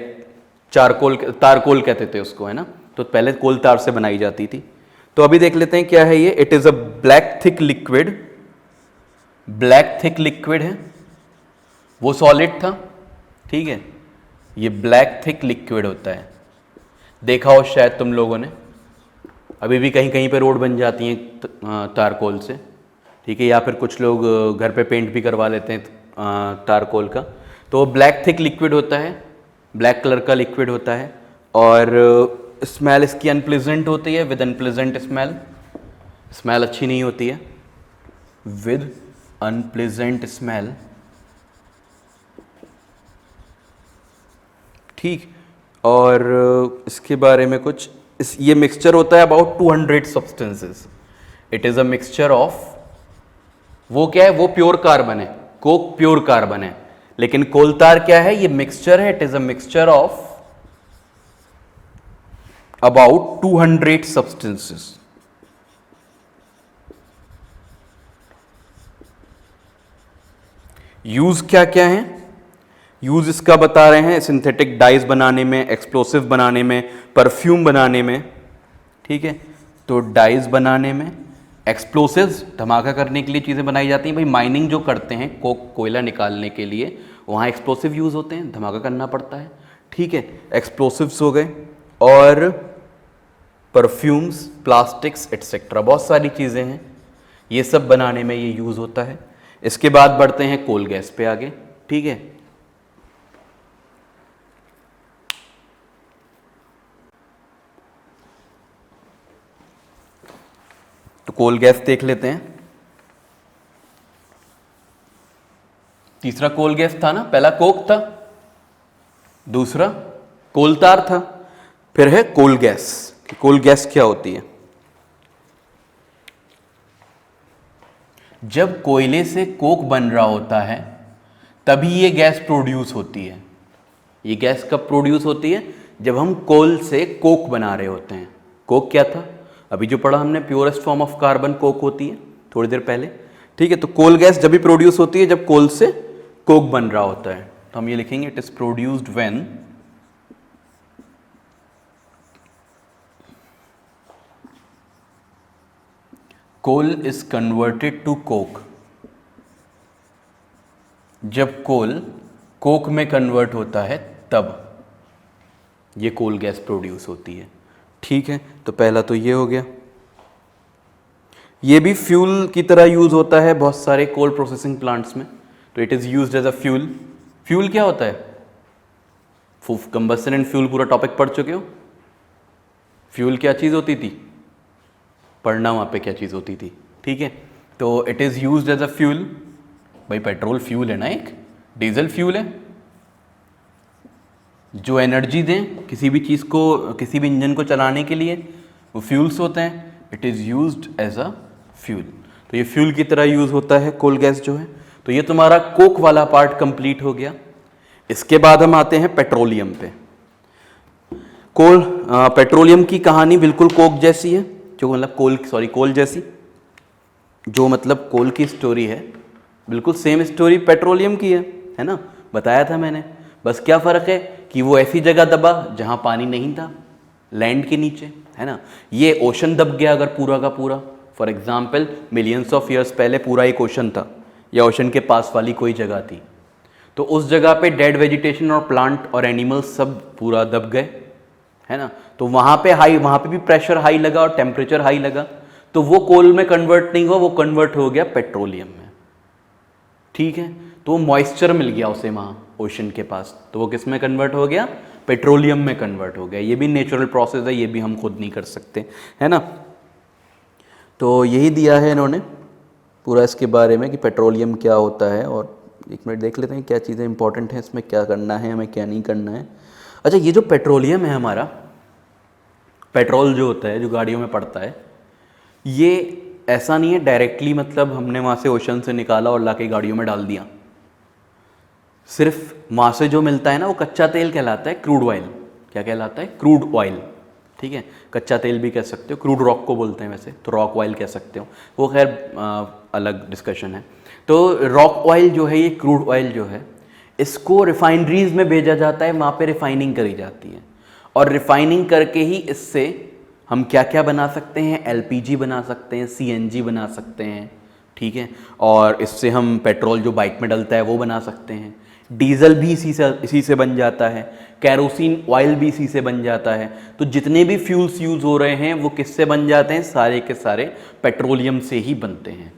तारकोल कहते थे उसको, है ना, तो पहले कोलतार से बनाई जाती थी। तो अभी देख लेते हैं क्या है ये। It is a black thick liquid है, वो सॉलिड था। ठीक है, ये ब्लैक थिक लिक्विड होता है, देखा हो शायद तुम लोगों ने। अभी भी कहीं कहीं पे रोड बन जाती हैं तारकोल से। ठीक है, या फिर कुछ लोग घर पे पेंट भी करवा लेते हैं तारकोल का। तो ब्लैक थिक लिक्विड होता है, ब्लैक कलर का लिक्विड होता है। और स्मेल इसकी अनप्लेजेंट होती है, विद अनप्लेजेंट स्मेल अच्छी नहीं होती है, विद अनप्लेजेंट स्मेल। ठीक, और इसके बारे में कुछ ये मिक्सचर होता है about 200 substances. It is a mixture of, वो क्या है, वो प्योर कार्बन है, कोक प्योर कार्बन है, लेकिन कोलतार क्या है, ये मिक्सचर है। It is a mixture of about 200 substances. Use क्या क्या है, यूज इसका बता रहे हैं सिंथेटिक डाइज बनाने में, एक्सप्लोसिव बनाने में, परफ्यूम बनाने में। ठीक है, तो डाइज बनाने में, एक्सप्लोसिव्स धमाका करने के लिए चीज़ें बनाई जाती हैं। भाई माइनिंग जो करते हैं कोयला निकालने के लिए, वहाँ एक्सप्लोसिव यूज़ होते हैं, धमाका करना पड़ता है। ठीक है, एक्सप्लोसिव्स हो गए। और परफ्यूम्स, प्लास्टिक्स एटसेट्रा, बहुत सारी चीज़ें हैं, ये सब बनाने में ये यूज़ होता है। इसके बाद बढ़ते हैं कोल गैस पे आगे। ठीक है, तो कोल गैस देख लेते हैं। तीसरा कोल गैस था ना, पहला कोक था, दूसरा कोलतार था, फिर है कोल गैस। कोल गैस क्या होती है, जब कोयले से कोक बन रहा होता है तभी ये गैस प्रोड्यूस होती है। ये गैस कब प्रोड्यूस होती है, जब हम कोल से कोक बना रहे होते हैं। कोक क्या था, अभी जो पढ़ा हमने, purest form of carbon Coke होती है थोड़ी देर पहले। ठीक है, तो कोल गैस जब भी प्रोड्यूस होती है जब कोल से कोक बन रहा होता है। तो हम ये लिखेंगे, it is produced when coal is converted to coke. जब कोल कोक में कन्वर्ट होता है तब ये कोल गैस प्रोड्यूस होती है। ठीक है, तो पहला तो ये हो गया। ये भी फ्यूल की तरह यूज होता है बहुत सारे कोल प्रोसेसिंग प्लांट्स में, तो it is used as a fuel. Fuel क्या होता है? कंबस्शन एंड फ्यूल पूरा टॉपिक पढ़ चुके हो। फ्यूल क्या चीज होती थी? पढ़ना वहां पे क्या चीज होती थी। ठीक है, तो it is used as a fuel. भाई पेट्रोल फ्यूल है ना, एक डीजल फ्यूल है जो एनर्जी दें किसी भी चीज़ को, किसी भी इंजन को चलाने के लिए, वो फ्यूल्स होते हैं। It is used as a fuel. तो ये फ्यूल की तरह यूज़ होता है कोल गैस जो है। तो ये तुम्हारा कोक वाला पार्ट कंप्लीट हो गया। इसके बाद हम आते हैं पेट्रोलियम पे। पेट्रोलियम की कहानी बिल्कुल कोक जैसी है, जो मतलब कोल जैसी, जो मतलब कोल की स्टोरी है बिल्कुल सेम स्टोरी पेट्रोलियम की है ना, बताया था मैंने। बस क्या फ़र्क है कि वो ऐसी जगह दबा जहाँ पानी नहीं था, लैंड के नीचे, है ना। ये ओशन दब गया अगर पूरा का पूरा, for example millions of years पहले पूरा एक ओशन था या ओशन के पास वाली कोई जगह थी, तो उस जगह पे डेड वेजिटेशन और प्लांट और एनिमल्स सब पूरा दब गए, है ना। तो वहाँ पे भी प्रेशर हाई लगा और टेम्परेचर हाई लगा, तो वो कोल में कन्वर्ट नहीं हुआ, वो कन्वर्ट हो गया पेट्रोलियम में। ठीक है, तो मॉइस्चर मिल गया उसे वहाँ ओशन के पास, तो वो किस में कन्वर्ट हो गया? पेट्रोलियम में कन्वर्ट हो गया। ये भी नेचुरल प्रोसेस है, ये भी हम खुद नहीं कर सकते, है ना। तो यही दिया है इन्होंने पूरा इसके बारे में कि पेट्रोलियम क्या होता है। और एक मिनट देख लेते हैं क्या चीज़ें इंपॉर्टेंट हैं इसमें, क्या करना है हमें, क्या नहीं करना है। अच्छा, ये जो पेट्रोलियम है हमारा, पेट्रोल जो होता है जो गाड़ियों में पड़ता है, ये ऐसा नहीं है डायरेक्टली मतलब हमने वहाँ से ओशन से निकाला और लाके गाड़ियों में डाल दिया। सिर्फ वहाँ से जो मिलता है ना वो कच्चा तेल कहलाता है, क्रूड ऑयल। क्या कहलाता है? Crude oil. ठीक है, कच्चा तेल भी कह सकते हो, क्रूड रॉक को बोलते हैं वैसे, तो रॉक ऑयल कह सकते हो, वो खैर अलग डिस्कशन है। तो रॉक ऑयल जो है, ये क्रूड ऑयल जो है, इसको रिफाइनरीज में भेजा जाता है, वहाँ पे रिफाइनिंग करी जाती है, और रिफाइनिंग करके ही इससे हम क्या क्या बना सकते हैं? एलपीजी बना सकते हैं, सीएनजी बना सकते हैं। ठीक है, और इससे हम पेट्रोल जो बाइक में डलता है वो बना सकते हैं, डीजल भी इसी से बन जाता है, कैरोसिन ऑयल भी इसी से बन जाता है। तो जितने भी फ्यूल्स यूज़ हो रहे हैं वो किससे बन जाते हैं? सारे के सारे पेट्रोलियम से ही बनते हैं।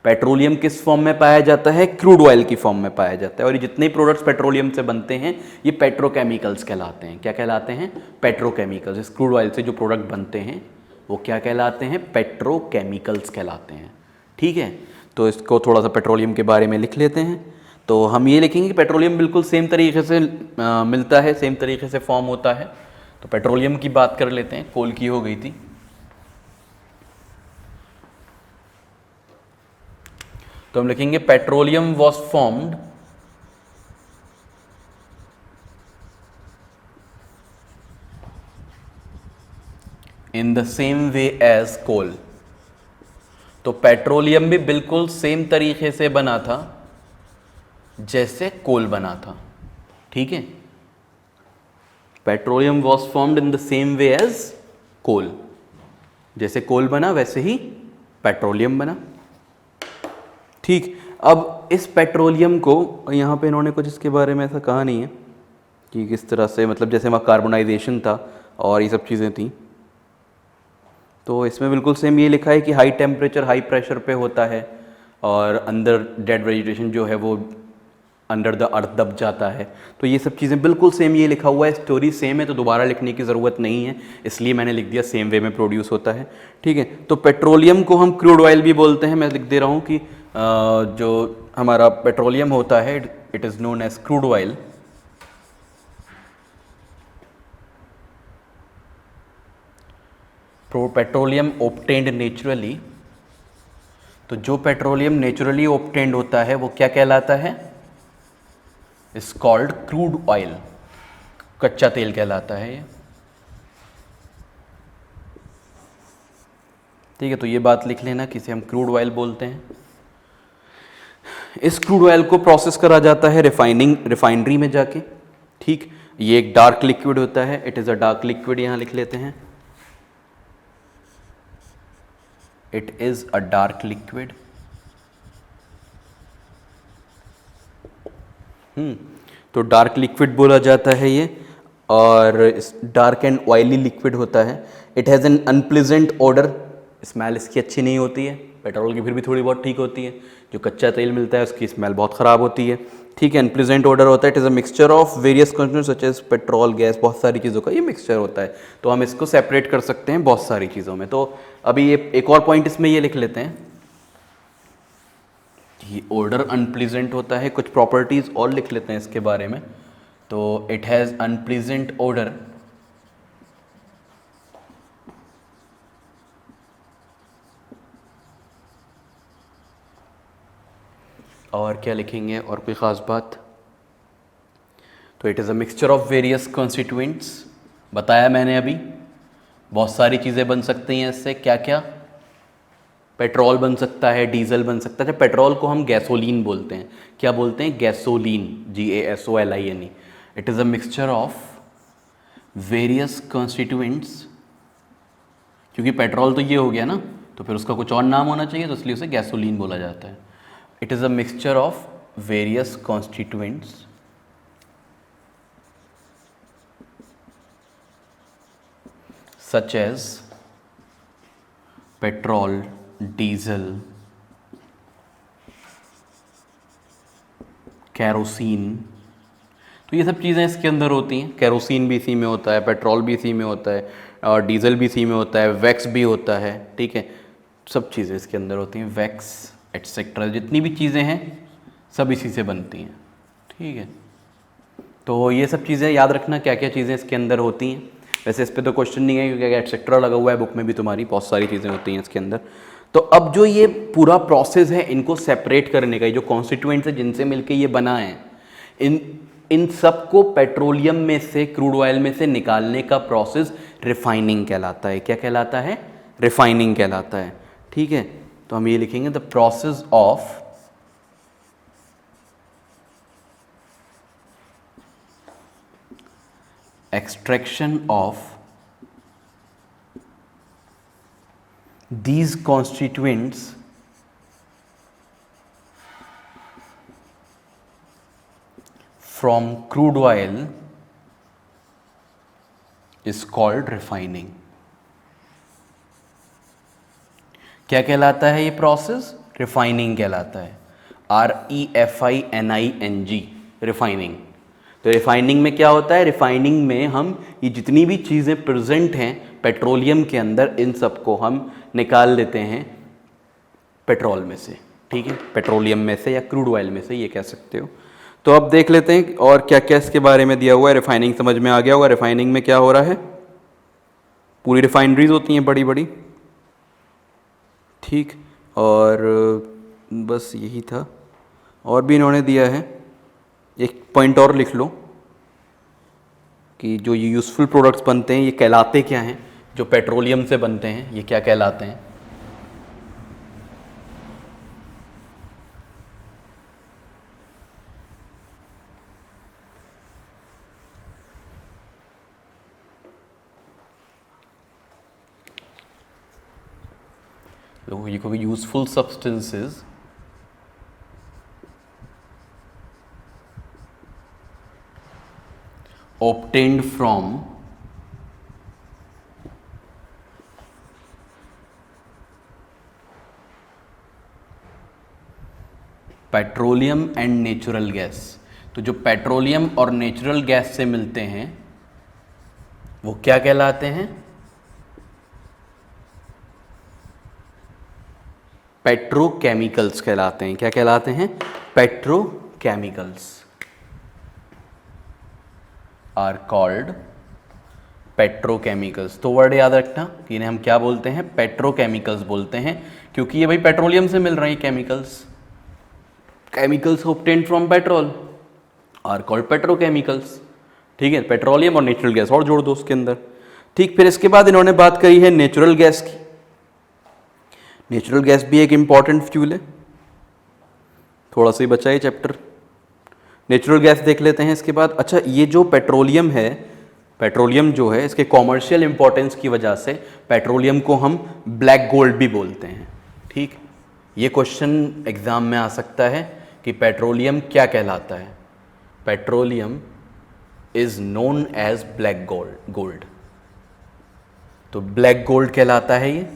पेट्रोलियम किस फॉर्म में पाया जाता है? क्रूड ऑयल की फॉर्म में पाया जाता है। और ये जितने प्रोडक्ट्स पेट्रोलियम से बनते हैं ये पेट्रोकेमिकल्स कहलाते हैं। क्या कहलाते हैं? पेट्रोकेमिकल्स। इस क्रूड ऑयल से जो प्रोडक्ट बनते हैं वो क्या कहलाते हैं? पेट्रोकेमिकल्स कहलाते हैं। ठीक है, तो इसको थोड़ा सा पेट्रोलियम के बारे में लिख लेते हैं। तो हम ये लिखेंगे कि पेट्रोलियम बिल्कुल सेम तरीके से मिलता है, सेम तरीके से फॉर्म होता है। तो पेट्रोलियम की बात कर लेते हैं, कोल की हो गई थी। तो हम लिखेंगे petroleum was formed in the same way as coal. तो पेट्रोलियम भी बिल्कुल सेम तरीके से बना था जैसे कोल बना था। ठीक है, petroleum was formed in the same way as coal. जैसे कोल बना वैसे ही पेट्रोलियम बना। ठीक, अब इस पेट्रोलियम को यहाँ पे इन्होंने कुछ इसके बारे में ऐसा कहा नहीं है कि किस तरह से, मतलब जैसे वहाँ कार्बोनाइजेशन था और ये सब चीज़ें थी, तो इसमें बिल्कुल सेम ये लिखा है कि हाई टेम्परेचर हाई प्रेशर पे होता है और अंदर डेड वेजिटेशन जो है वो अंडर द अर्थ दब जाता है। तो ये सब चीज़ें बिल्कुल सेम ये लिखा हुआ है, स्टोरी सेम है, तो दोबारा लिखने की ज़रूरत नहीं है, इसलिए मैंने लिख दिया सेम वे में प्रोड्यूस होता है। ठीक है, तो पेट्रोलियम को हम क्रूड ऑयल भी बोलते हैं। मैं लिख दे रहा हूँ कि जो हमारा पेट्रोलियम होता है it is known as crude oil. Petroleum obtained naturally. तो जो पेट्रोलियम नेचुरली ऑब्टेन्ड होता है वो क्या कहलाता है? Is called crude oil. कच्चा तेल कहलाता है ये। ठीक है, तो ये बात लिख लेना कि इसे हम क्रूड ऑयल बोलते हैं। इस क्रूड ऑयल को प्रोसेस करा जाता है रिफाइनरी में जाके। ठीक, ये एक डार्क लिक्विड होता है, it is a dark liquid, यहाँ लिख लेते हैं it is a dark liquid. तो डार्क लिक्विड बोला जाता है ये, और डार्क एंड ऑयली लिक्विड होता है। It has an unpleasant order, smell इसकी अच्छी नहीं होती है। पेट्रोल की फिर भी थोड़ी बहुत ठीक होती है, जो कच्चा तेल मिलता है उसकी स्मेल बहुत ख़राब होती है। ठीक है, अनप्लीजेंट ऑडर होता है। It is a mixture of various constituents such as petrol, gas, बहुत सारी चीज़ों का ये मिक्सचर होता है। तो हम इसको सेपरेट कर सकते हैं बहुत सारी चीज़ों में। तो अभी ये एक और पॉइंट इसमें ये लिख लेते हैं, ये ऑर्डर अनप्लीजेंट होता है। कुछ प्रॉपर्टीज़ और लिख लेते हैं इसके बारे में। तो इट हैज़ अनप्लीजेंट ऑर्डर और क्या लिखेंगे, और कोई ख़ास बात? तो it is a mixture of various constituents, बताया मैंने अभी, बहुत सारी चीज़ें बन सकती हैं इससे। क्या क्या? पेट्रोल बन सकता है, डीजल बन सकता है। पेट्रोल को हम गैसोलीन बोलते हैं। क्या बोलते हैं? Gasoline, GASOLINE। It is a mixture of various constituents, क्योंकि पेट्रोल तो ये हो गया ना, तो फिर उसका कुछ और नाम होना चाहिए, तो इसलिए उसे गैसोलीन बोला जाता है। It is a mixture of various constituents such as petrol, diesel, kerosene. तो ये सब चीज़ें इसके अंदर होती हैं। कैरोसिन भी इसी में होता है, पेट्रोल भी इसी में होता है, और डीजल भी इसी में होता है, वैक्स भी होता है। ठीक है, सब चीज़ें इसके अंदर होती हैं, वैक्स एटसेट्रा, जितनी भी चीज़ें हैं सब इसी से बनती हैं। ठीक है, तो ये सब चीज़ें याद रखना, क्या क्या चीज़ें इसके अंदर होती हैं। वैसे इस पर तो क्वेश्चन नहीं है, क्योंकि एटसेट्रा लगा हुआ है बुक में भी तुम्हारी, बहुत सारी चीज़ें होती हैं इसके अंदर। तो अब जो ये पूरा प्रोसेस है इनको सेपरेट करने का, ये जो कॉन्स्टिट्यूएंट्स है जिनसे मिलके ये बना है, इन सब को पेट्रोलियम में से, क्रूड ऑयल में से निकालने का प्रोसेस रिफाइनिंग कहलाता है। क्या कहलाता है? रिफाइनिंग कहलाता है। ठीक है, तो हम ये लिखेंगे, the process of extraction of these constituents from crude oil is called refining। क्या कहलाता है ये प्रोसेस? रिफाइनिंग कहलाता है। REFINING, refining. तो रिफाइनिंग में क्या होता है? रिफाइनिंग में हम ये जितनी भी चीज़ें प्रेजेंट हैं पेट्रोलियम के अंदर, इन सब को हम निकाल लेते हैं पेट्रोल में से। ठीक है, पेट्रोलियम में से या क्रूड ऑयल में से, ये कह सकते हो। तो अब देख लेते हैं और क्या क्या इसके बारे में दिया हुआ है। रिफाइनिंग समझ में आ गया होगा। रिफाइनिंग में क्या हो रहा है? पूरी रिफाइनरीज होती हैं बड़ी बड़ी। ठीक, और बस यही था। और भी इन्होंने दिया है, एक पॉइंट और लिख लो कि जो ये यूज़फुल प्रोडक्ट्स बनते हैं ये कहलाते क्या हैं, जो पेट्रोलियम से बनते हैं ये क्या कहलाते हैं। ये कोई useful substances obtained from petroleum and natural gas. तो जो पेट्रोलियम और नेचुरल गैस से मिलते हैं वो क्या कहलाते हैं? पेट्रोकेमिकल्स कहलाते हैं। क्या कहलाते हैं? Petrochemicals are called petrochemicals. तो वर्ड याद रखना कि इन्हें हम क्या बोलते हैं? पेट्रोकेमिकल्स बोलते हैं, क्योंकि ये भाई पेट्रोलियम से मिल रहे हैं chemicals. Chemicals obtained from petrol are called petrochemicals. ठीक है, पेट्रोलियम और नेचुरल गैस और जोड़ दो उसके अंदर। ठीक, फिर इसके बाद इन्होंने बात करी है नेचुरल गैस की। नेचुरल गैस भी एक इंपॉर्टेंट फ्यूल है, थोड़ा सा ही बचा है चैप्टर। नेचुरल गैस देख लेते हैं इसके बाद। अच्छा, ये जो पेट्रोलियम है पेट्रोलियम जो है इसके कॉमर्शियल इंपॉर्टेंस की वजह से पेट्रोलियम को हम ब्लैक गोल्ड भी बोलते हैं। ठीक, ये क्वेश्चन एग्जाम में आ सकता है कि पेट्रोलियम क्या कहलाता है। Petroleum is known as black gold. तो ब्लैक गोल्ड कहलाता है ये,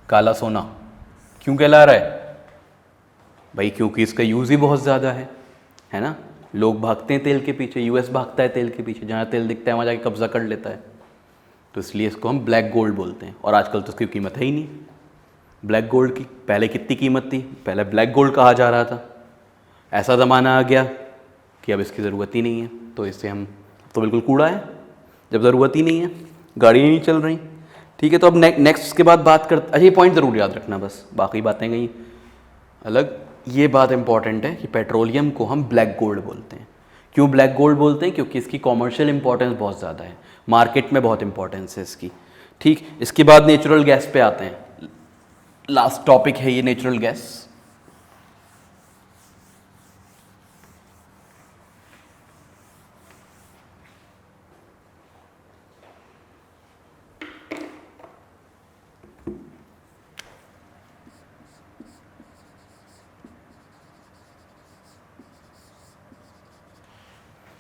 काला सोना। क्यों कहला रहा है भाई? क्योंकि इसका यूज़ ही बहुत ज़्यादा है ना। लोग भागते हैं तेल के पीछे, यूएस भागता है तेल के पीछे, जहाँ तेल दिखता है वहाँ जाके कब्जा कर लेता है। तो इसलिए इसको हम ब्लैक गोल्ड बोलते हैं। और आजकल तो उसकी कीमत है ही नहीं ब्लैक गोल्ड की। पहले कितनी कीमत थी? पहले ब्लैक गोल्ड कहा जा रहा था। ऐसा ज़माना आ गया कि अब इसकी ज़रूरत ही नहीं है, तो इससे हम तो बिल्कुल कूड़ा है जब ज़रूरत ही नहीं है, गाड़ियाँ नहीं चल रही। ठीक है, तो अब नेक्स्ट के बाद बात करते। अच्छा, ये पॉइंट ज़रूर याद रखना, बस बाकी बातें गई अलग। ये बात इंपॉर्टेंट है कि पेट्रोलियम को हम ब्लैक गोल्ड बोलते हैं। क्यों ब्लैक गोल्ड बोलते हैं? क्योंकि इसकी कॉमर्शियल इंपॉर्टेंस बहुत ज़्यादा है, मार्केट में बहुत इंपॉर्टेंस है इसकी। ठीक, इसके बाद नेचुरल गैस पे आते हैं। लास्ट टॉपिक है ये नेचुरल गैस।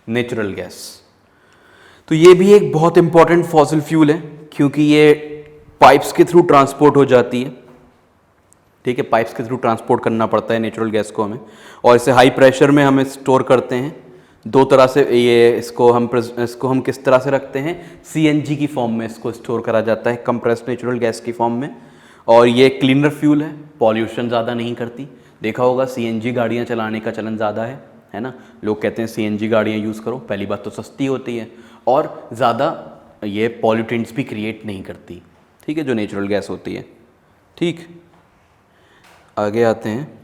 नेचुरल गैस, तो ये भी एक बहुत इंपॉर्टेंट फॉसिल फ्यूल है, क्योंकि ये पाइप्स के थ्रू ट्रांसपोर्ट हो जाती है। ठीक है, पाइप्स के थ्रू ट्रांसपोर्ट करना पड़ता है नेचुरल गैस को हमें, और इसे हाई प्रेशर में हमें स्टोर करते हैं। दो तरह से ये इसको हम किस तरह से रखते हैं? सीएनजी की फॉर्म में इसको स्टोर करा जाता है, कंप्रेस्ड नेचुरल गैस की फॉर्म में। और ये क्लीनर फ्यूल है, पॉल्यूशन ज़्यादा नहीं करती। देखा होगा सीएनजी गाड़ियाँ चलाने का चलन ज़्यादा है ना। लोग कहते हैं सीएनजी गाड़ियाँ यूज़ करो। पहली बात तो सस्ती होती है और ज़्यादा ये पॉल्यूटेंट्स भी क्रिएट नहीं करती। ठीक है, जो नेचुरल गैस होती है। ठीक, आगे आते हैं।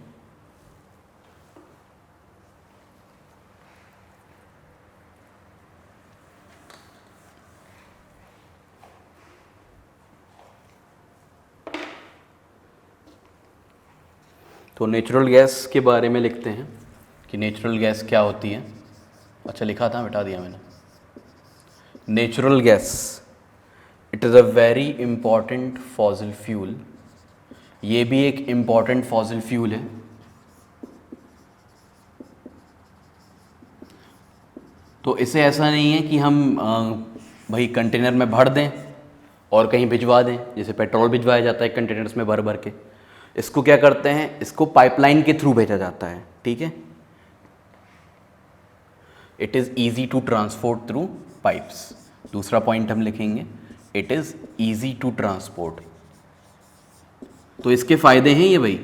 तो नेचुरल गैस के बारे में लिखते हैं कि नेचुरल गैस क्या होती है। अच्छा, लिखा था, मिटा दिया मैंने। Natural gas, it is a very important fossil fuel. ये भी एक इम्पॉर्टेंट फॉसिल फ्यूल है। तो इसे ऐसा नहीं है कि हम भाई कंटेनर में भर दें और कहीं भिजवा दें, जैसे पेट्रोल भिजवाया जाता है कंटेनर्स में भर भर के। इसको क्या करते हैं? इसको पाइपलाइन के थ्रू भेजा जाता है। ठीक है, it is easy to transport through pipes. दूसरा पॉइंट हम लिखेंगे, it is easy to transport. तो इसके फ़ायदे हैं ये भाई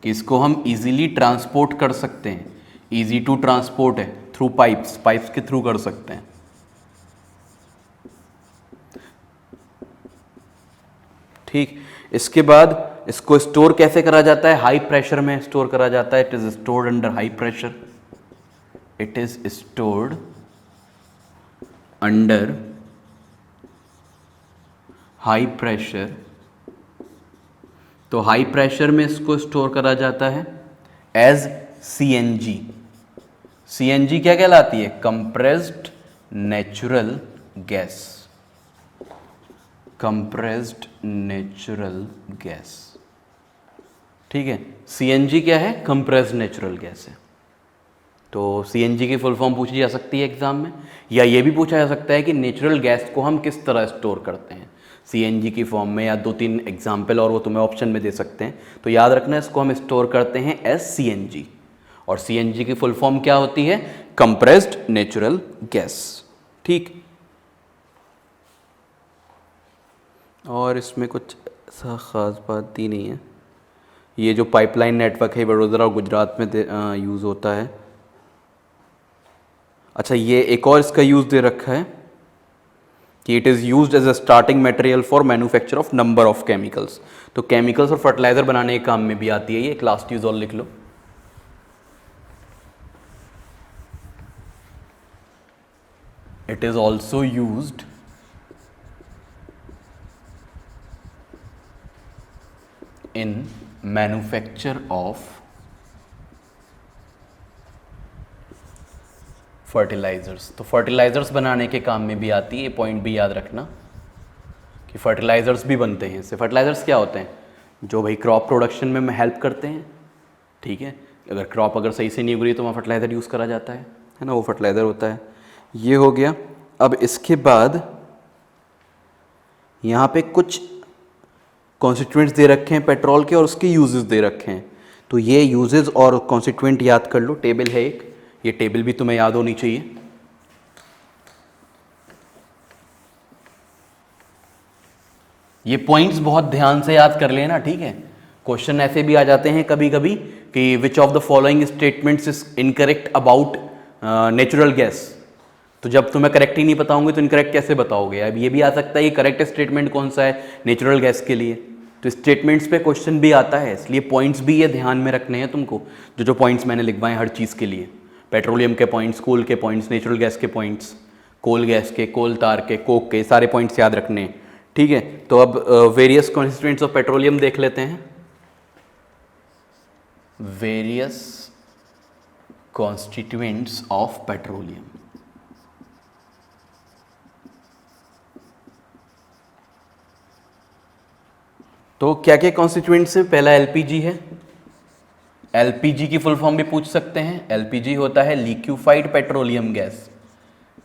कि इसको हम इजीली ट्रांसपोर्ट कर सकते हैं। ईजी टू ट्रांसपोर्ट है, थ्रू पाइप्स के थ्रू कर सकते हैं। ठीक, इसके बाद इसको स्टोर कैसे करा जाता है? हाई प्रेशर में स्टोर करा जाता है। It is stored under high pressure. It is stored under high pressure. तो हाई प्रेशर में इसको स्टोर करा जाता है एज सीएनजी। सीएनजी क्या कहलाती है? Compressed natural gas. Compressed natural gas. ठीक है, सीएनजी क्या है? कंप्रेस्ड नेचुरल गैस है। तो सीएनजी की फुल फॉर्म पूछी जा सकती है एग्जाम में, या ये भी पूछा जा सकता है कि नेचुरल गैस को हम किस तरह स्टोर करते हैं सीएनजी की फॉर्म में, या 2-3 एग्जाम्पल और वो तुम्हें ऑप्शन में दे सकते हैं। तो याद रखना, इसको हम स्टोर करते हैं एज सीएनजी, और सीएनजी की फुल फॉर्म क्या होती है? Compressed natural gas. ठीक, और इसमें कुछ ऐसा ख़ास बात ही नहीं है। ये जो पाइपलाइन नेटवर्क है वडोदरा और गुजरात में यूज़ होता है। अच्छा, ये एक और इसका यूज़ दे रखा है कि it is used as a starting material for manufacture of number of chemicals. तो केमिकल्स और फर्टिलाइजर बनाने के काम में भी आती है ये। एक लास्ट यूज और लिख लो। It is also used in manufacture of fertilisers, तो फर्टिलाइजर्स बनाने के काम में भी आती है, ये पॉइंट भी याद रखना कि फर्टिलाइजर्स भी बनते हैं इससे। फर्टिलाइजर्स क्या होते हैं? जो भाई क्रॉप प्रोडक्शन में हेल्प करते हैं, ठीक है। अगर क्रॉप अगर सही से नहीं उग रही तो वहाँ फर्टिलाइज़र यूज़ करा जाता है ना, वो फर्टिलाइज़र होता है। ये हो गया। अब इसके बाद यहाँ पे कुछ कॉन्स्टिट्यूएंट्स दे रखे हैं पेट्रोल के और उसके यूजेस दे रखे हैं। तो ये यूजेस और कॉन्स्टिट्यूएंट याद कर लो, टेबल है एक, ये टेबल भी तुम्हें याद होनी चाहिए। ये पॉइंट्स बहुत ध्यान से याद कर लेना, ठीक है। क्वेश्चन ऐसे भी आ जाते हैं कभी कभी कि which of the following statements is incorrect about natural gas. तो जब तुम्हें करेक्ट ही नहीं पता होंगे तो इनकरेक्ट कैसे बताओगे? अब ये भी आ सकता है ये करेक्ट स्टेटमेंट कौन सा है नेचुरल गैस के लिए। तो स्टेटमेंट्स पे क्वेश्चन भी आता है, इसलिए पॉइंट्स भी ये ध्यान में रखने हैं तुमको, जो पॉइंट्स मैंने लिखवाए हर चीज़ के लिए। पेट्रोलियम के पॉइंट्स, कोल के पॉइंट्स, नेचुरल गैस के पॉइंट्स, कोल गैस के, कोल तार के, कोक के, सारे पॉइंट्स याद रखने हैं, ठीक है। तो अब वेरियस कॉन्स्टिट्यूएंट्स ऑफ पेट्रोलियम देख लेते हैं। वेरियस कॉन्स्टिट्यूएंट्स ऑफ पेट्रोलियम, तो क्या क्या कॉन्स्टिट्यूएंट्स हैं? पहला एलपीजी है। एलपीजी की फुल फॉर्म भी पूछ सकते हैं। एलपीजी होता है liquefied petroleum gas,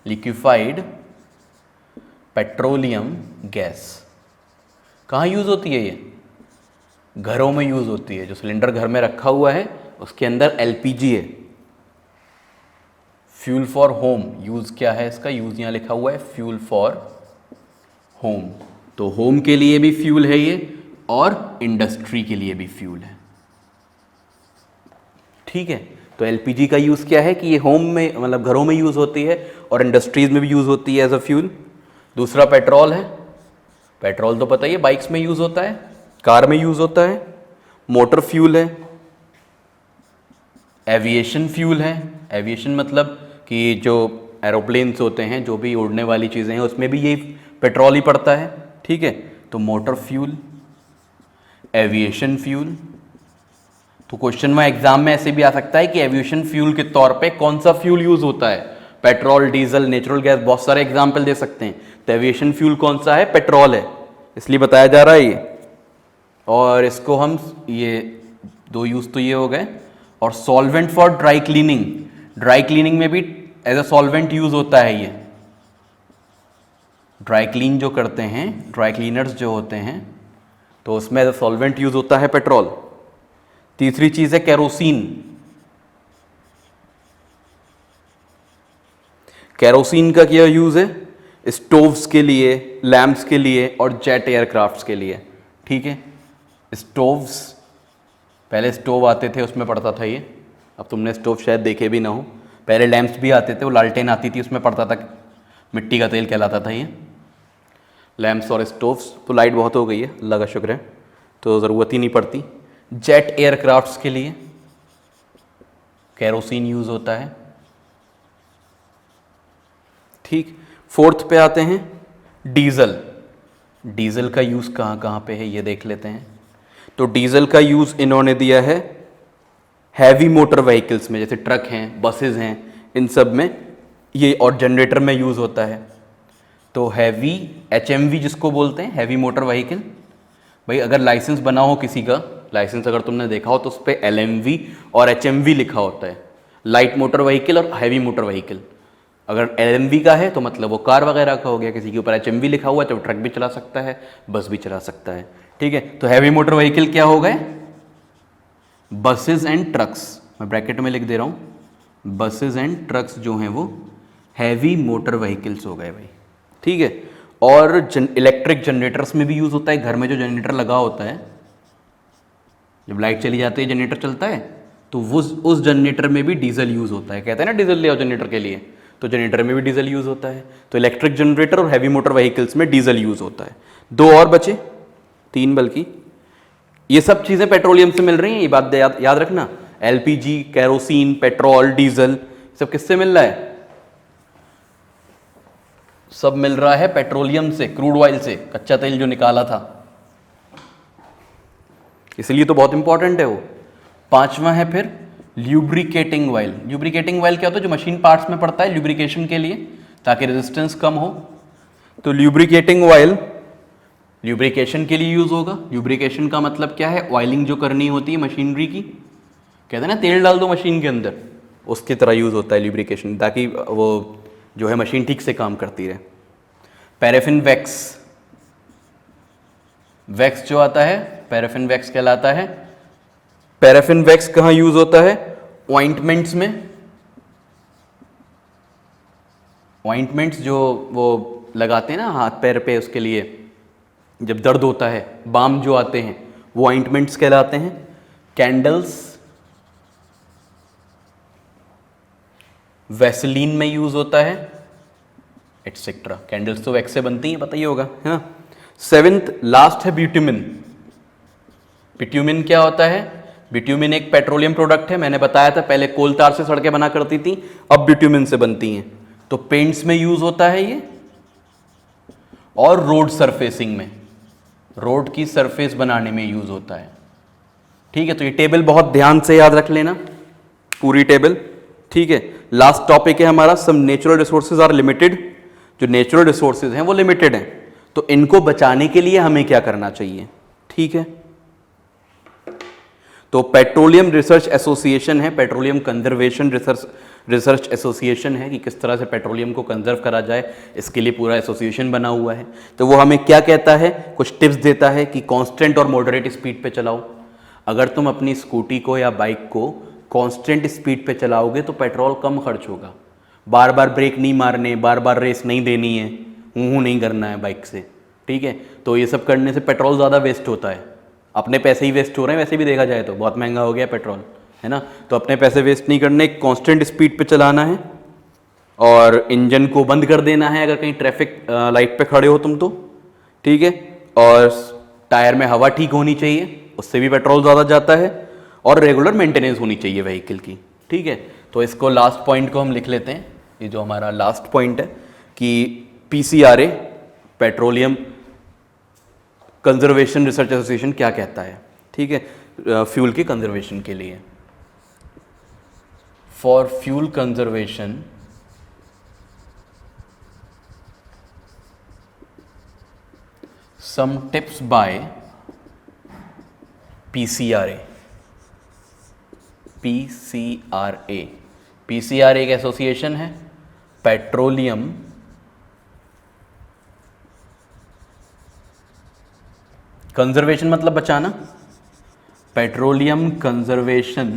liquefied petroleum gas. कहाँ यूज होती है ये? घरों में यूज होती है। जो सिलेंडर घर में रखा हुआ है उसके अंदर एलपीजी है। फ्यूल फॉर होम, यूज क्या है इसका? यूज यहां लिखा हुआ है फ्यूल फॉर होम। तो होम के लिए भी फ्यूल है ये और इंडस्ट्री के लिए भी फ्यूल है, ठीक है। तो एलपीजी का यूज क्या है कि ये होम में मतलब घरों में यूज होती है और इंडस्ट्रीज में भी यूज होती है एज अ फ्यूल। दूसरा पेट्रोल है। पेट्रोल तो पता ही है बाइक्स में यूज होता है, कार में यूज होता है, मोटर फ्यूल है। एविएशन फ्यूल है। एविएशन मतलब कि जो एरोप्लेन्स होते हैं, जो भी उड़ने वाली चीज़ें हैं, उसमें भी ये पेट्रोल ही पड़ता है, ठीक है। तो मोटर फ्यूल, एविएशन फ्यूल। तो क्वेश्चन में एग्जाम में ऐसे भी आ सकता है कि एविएशन फ्यूल के तौर पे कौन सा फ्यूल यूज होता है? पेट्रोल, डीजल, नेचुरल गैस, बहुत सारे एग्जाम्पल दे सकते हैं। तो एविएशन फ्यूल कौन सा है? पेट्रोल है, इसलिए बताया जा रहा है ये। और इसको हम ये दो यूज तो ये हो गए। और solvent for dry cleaning, dry cleaning में भी एज अ सॉल्वेंट यूज होता है ये। ड्राई क्लीन जो करते हैं, ड्राई क्लीनर्स जो होते हैं, तो उसमें एज अ सॉल्वेंट यूज होता है पेट्रोल। तीसरी चीज है केरोसिन। केरोसिन का क्या यूज है? स्टोव्स के लिए, लैंप्स के लिए और जेट एयरक्राफ्ट्स के लिए, ठीक है। स्टोव्स, पहले स्टोव आते थे उसमें पड़ता था ये, अब तुमने स्टोव शायद देखे भी ना हो। पहले लैंप्स भी आते थे, वो लालटेन आती थी उसमें पड़ता था, मिट्टी का तेल कहलाता था ये। लैंप्स और स्टोव्स, तो लाइट बहुत हो गई है, अल्लाह का शुक्र है, तो ज़रूरत ही नहीं पड़ती। जेट एयरक्राफ्ट्स के लिए केरोसिन यूज होता है, ठीक। फोर्थ पे आते हैं डीजल। डीजल का यूज कहाँ कहाँ पे है ये देख लेते हैं। तो डीजल का यूज इन्होंने दिया है हैवी मोटर व्हीकल्स में, जैसे ट्रक हैं, बसेस हैं, इन सब में ये, और जनरेटर में यूज होता है। तो हैवी, एचएमवी जिसको बोलते हैं, हैवी मोटर व्हीकल। भाई अगर लाइसेंस बना हो किसी का, लाइसेंस अगर तुमने देखा हो तो उस पर एलएमवी और एचएमवी लिखा होता है, लाइट मोटर व्हीकल और हैवी मोटर व्हीकल। अगर एलएमवी का है तो मतलब वो कार वगैरह का हो गया, किसी के ऊपर एचएमवी लिखा हुआ है तो ट्रक भी चला सकता है, बस भी चला सकता है, ठीक है। तो हैवी मोटर व्हीकल क्या हो गए? बसेस एंड ट्रक्स, मैं ब्रैकेट में लिख दे रहा हूँ, बसेस एंड ट्रक्स जो हैं वो हैवी मोटर व्हीकल्स हो गए भाई, ठीक है। और इलेक्ट्रिक जनरेटर्स में भी यूज़ होता है। घर में जो जनरेटर लगा होता है, जब लाइट चली जाती है जनरेटर चलता है, तो वो उस जनरेटर में भी डीजल यूज़ होता है। कहते हैं ना डीजल ले आओ जनरेटर के लिए, तो जनरेटर में भी डीजल यूज़ होता है। तो इलेक्ट्रिक जनरेटर और हैवी मोटर व्हीकल्स में डीजल यूज़ होता है। दो और बचे, तीन बल्कि। ये सब चीज़ें पेट्रोलियम से मिल रही हैं, ये बात याद रखना। एलपीजी, केरोसिन, पेट्रोल, डीजल, सब किससे मिल रहा है? सब मिल रहा है पेट्रोलियम से, क्रूड ऑयल से, कच्चा तेल जो निकाला था, इसलिए तो बहुत इंपॉर्टेंट है वो। पांचवा है फिर ल्यूब्रिकेटिंग ऑयल, ल्यूब्रिकेटिंग ऑयल क्या होता है, जो मशीन पार्ट्स में पड़ता है ल्यूब्रिकेशन के लिए ताकि रेजिस्टेंस कम हो। तो ल्यूब्रिकेटिंग ऑयल ल्यूब्रिकेशन के लिए यूज होगा। ल्यूब्रिकेशन का मतलब क्या है, ऑयलिंग जो करनी होती है मशीनरी की, कहते हैं ना तेल डाल दो मशीन के अंदर, उसकी तरह यूज होता है ल्यूब्रिकेशन, ताकि वो जो है मशीन ठीक से काम करती रहे। पैराफिन वैक्स, वैक्स जो आता है पैराफिन वैक्स कहलाता है। पैराफिन वैक्स कहाँ यूज होता है, ऑइंटमेंट्स में। ऑइंटमेंट्स जो वो लगाते हैं ना हाथ पैर पे, उसके लिए जब दर्द होता है, बाम जो आते हैं वो ऑइंटमेंट्स कहलाते हैं। कैंडल्स वैसलीन में यूज होता है, एटसेट्रा। कैंडल्स तो वैक्स से बनती हैं, पता ही होगा, है ना। सेवेंथ लास्ट है बिट्यूमिन। बिट्यूमिन क्या होता है, बिट्यूमिन एक पेट्रोलियम प्रोडक्ट है, मैंने बताया था पहले कोल तार से सड़कें बना करती थी, अब बिट्यूमिन से बनती हैं। तो पेंट्स में यूज होता है ये, और रोड सरफेसिंग में, रोड की सरफेस बनाने में यूज होता है। ठीक है, तो ये टेबल बहुत ध्यान से याद रख लेना, पूरी टेबल। ठीक है, लास्ट टॉपिक है हमारा, some natural resources are limited. जो नेचुरल रिसोर्सेज हैं वो लिमिटेड हैं, तो इनको बचाने के लिए हमें क्या करना चाहिए। ठीक है, तो पेट्रोलियम रिसर्च एसोसिएशन है, पेट्रोलियम कंजर्वेशन रिसर्च एसोसिएशन है कि किस तरह से पेट्रोलियम को कंजर्व करा जाए, इसके लिए पूरा एसोसिएशन बना हुआ है। तो वो हमें क्या कहता है, कुछ टिप्स देता है कि कांस्टेंट और मॉडरेट स्पीड पे चलाओ। अगर तुम अपनी स्कूटी को या बाइक को कांस्टेंट स्पीड पे चलाओगे तो पेट्रोल कम खर्च होगा। बार बार ब्रेक नहीं मारने, बार बार रेस नहीं देनी है, हूँ नहीं करना है बाइक से। ठीक है, तो ये सब करने से पेट्रोल ज़्यादा वेस्ट होता है, अपने पैसे ही वेस्ट हो रहे हैं वैसे भी देखा जाए तो, बहुत महंगा हो गया पेट्रोल, है ना। तो अपने पैसे वेस्ट नहीं करने, कांस्टेंट स्पीड पे चलाना है, और इंजन को बंद कर देना है अगर कहीं ट्रैफिक लाइट पे खड़े हो तुम तो। ठीक है, और टायर में हवा ठीक होनी चाहिए, उससे भी पेट्रोल ज़्यादा जाता है, और रेगुलर मेंटेनेंस होनी चाहिए व्हीकल की। ठीक है, तो इसको लास्ट पॉइंट को हम लिख लेते हैं, ये जो हमारा लास्ट पॉइंट है कि PCRA petroleum conservation research association क्या कहता है। ठीक है, फ्यूल के कंजर्वेशन के लिए, for fuel conservation some tips by PCRA। PCRA एक एसोसिएशन है, पेट्रोलियम कंजर्वेशन मतलब बचाना, पेट्रोलियम कंजर्वेशन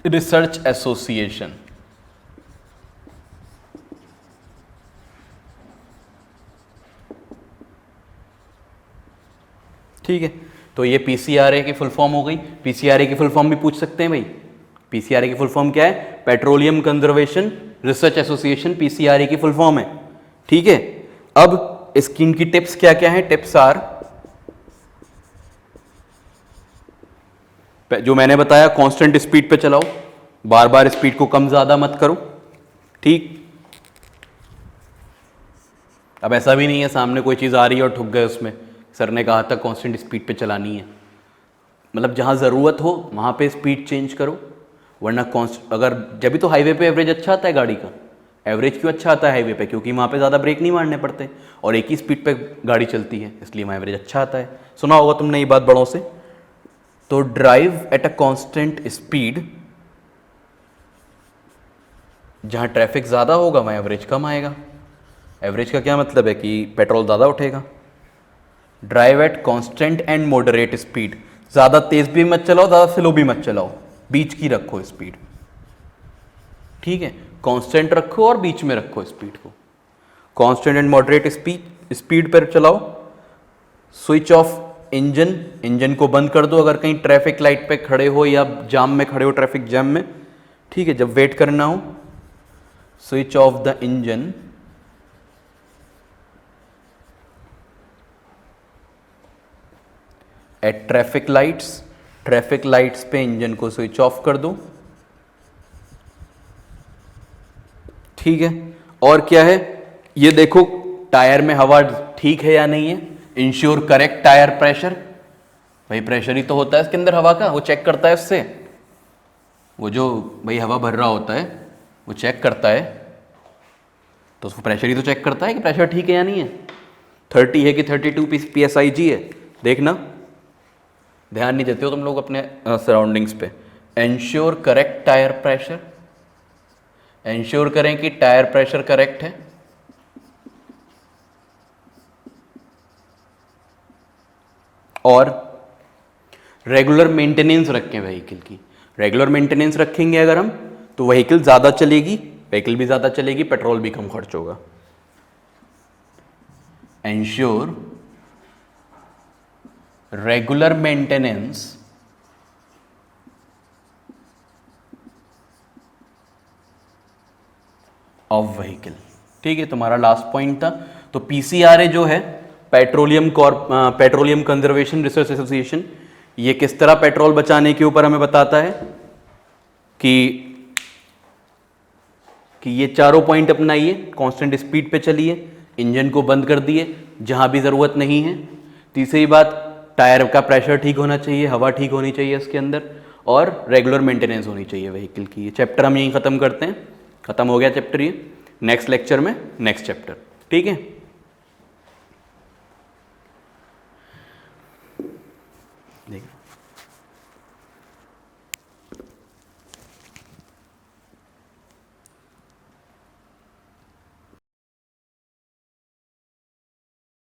रिसर्च एसोसिएशन। ठीक है, तो ये PCRA की फुल फॉर्म हो गई। PCRA की फुल फॉर्म भी पूछ सकते हैं भाई, PCRA की फुल फॉर्म क्या है, petroleum conservation research association, PCRA की फुल फॉर्म है। ठीक है, अब स्कीम की टिप्स क्या क्या है। टिप्स आर, जो मैंने बताया कांस्टेंट स्पीड पे चलाओ, बार बार स्पीड को कम ज्यादा मत करो। ठीक, अब ऐसा भी नहीं है सामने कोई चीज़ आ रही है और ठुक गए उसमें, सर ने कहा था कांस्टेंट स्पीड पे चलानी है, मतलब जहाँ ज़रूरत हो वहाँ पे स्पीड चेंज करो, वरना अगर जब भी तो हाईवे पे एवरेज अच्छा आता है गाड़ी का। एवरेज क्यों अच्छा आता है हाईवे पे, क्योंकि वहाँ पे ज़्यादा ब्रेक नहीं मारने पड़ते और एक ही स्पीड पे गाड़ी चलती है, इसलिए वहाँ एवरेज अच्छा आता है। सुना होगा तुमने ये बात बड़ों से। तो drive at a constant speed, जहाँ ट्रैफिक ज़्यादा होगा वहाँ एवरेज कम आएगा। एवरेज का क्या मतलब है कि पेट्रोल ज़्यादा उठेगा। Drive at constant and moderate speed, ज़्यादा तेज़ भी मत चलाओ, ज़्यादा स्लो भी मत चलाओ, बीच की रखो स्पीड। ठीक है, कांस्टेंट रखो और बीच में रखो स्पीड को, कांस्टेंट एंड मॉडरेट स्पीड पर चलाओ। स्विच ऑफ इंजन, इंजन को बंद कर दो अगर कहीं ट्रैफिक लाइट पे खड़े हो या जाम में खड़े हो, ट्रैफिक जाम में। ठीक है, जब वेट करना हो, switch off the engine at traffic lights, traffic lights पे इंजन को स्विच ऑफ कर दो। ठीक है, और क्या है ये देखो टायर में हवा ठीक है या नहीं है। इंश्योर करेक्ट टायर प्रेशर, भाई प्रेशर ही तो होता है इसके अंदर हवा का, वो चेक करता है उससे। वो जो भाई हवा भर रहा होता है वो चेक करता है, तो उसको प्रेशर ही तो चेक करता है कि प्रेशर ठीक है या नहीं है। 30 है कि 32 PSIG है, देखना, ध्यान नहीं देते हो तुम लोग अपने सराउंडिंग्स पे। Ensure correct tyre pressure, ensure करें कि टायर प्रेशर करेक्ट है। और रेगुलर मेंटेनेंस रखें व्हीकल की। रेगुलर मेंटेनेंस रखेंगे अगर हम, तो व्हीकल ज़्यादा चलेगी, व्हीकल भी ज़्यादा चलेगी, पेट्रोल भी कम खर्च होगा। Ensure regular maintenance of vehicle. ठीक है, तुम्हारा लास्ट पॉइंट था। तो पीसीआरए जो है, पेट्रोलियम कंजर्वेशन रिसर्च एसोसिएशन, ये किस तरह पेट्रोल बचाने के ऊपर हमें बताता है कि ये चारों पॉइंट अपनाइए, कांस्टेंट स्पीड पे चलिए, इंजन को बंद कर दिए जहां भी ज़रूरत नहीं है। तीसरी बात, टायर का प्रेशर ठीक होना चाहिए, हवा ठीक होनी चाहिए इसके अंदर, और रेगुलर मेंटेनेंस होनी चाहिए व्हीकल की। ये चैप्टर हम यहीं ख़त्म करते हैं, ख़त्म हो गया चैप्टर ये। नेक्स्ट लेक्चर में नेक्स्ट चैप्टर, ठीक है। देखिए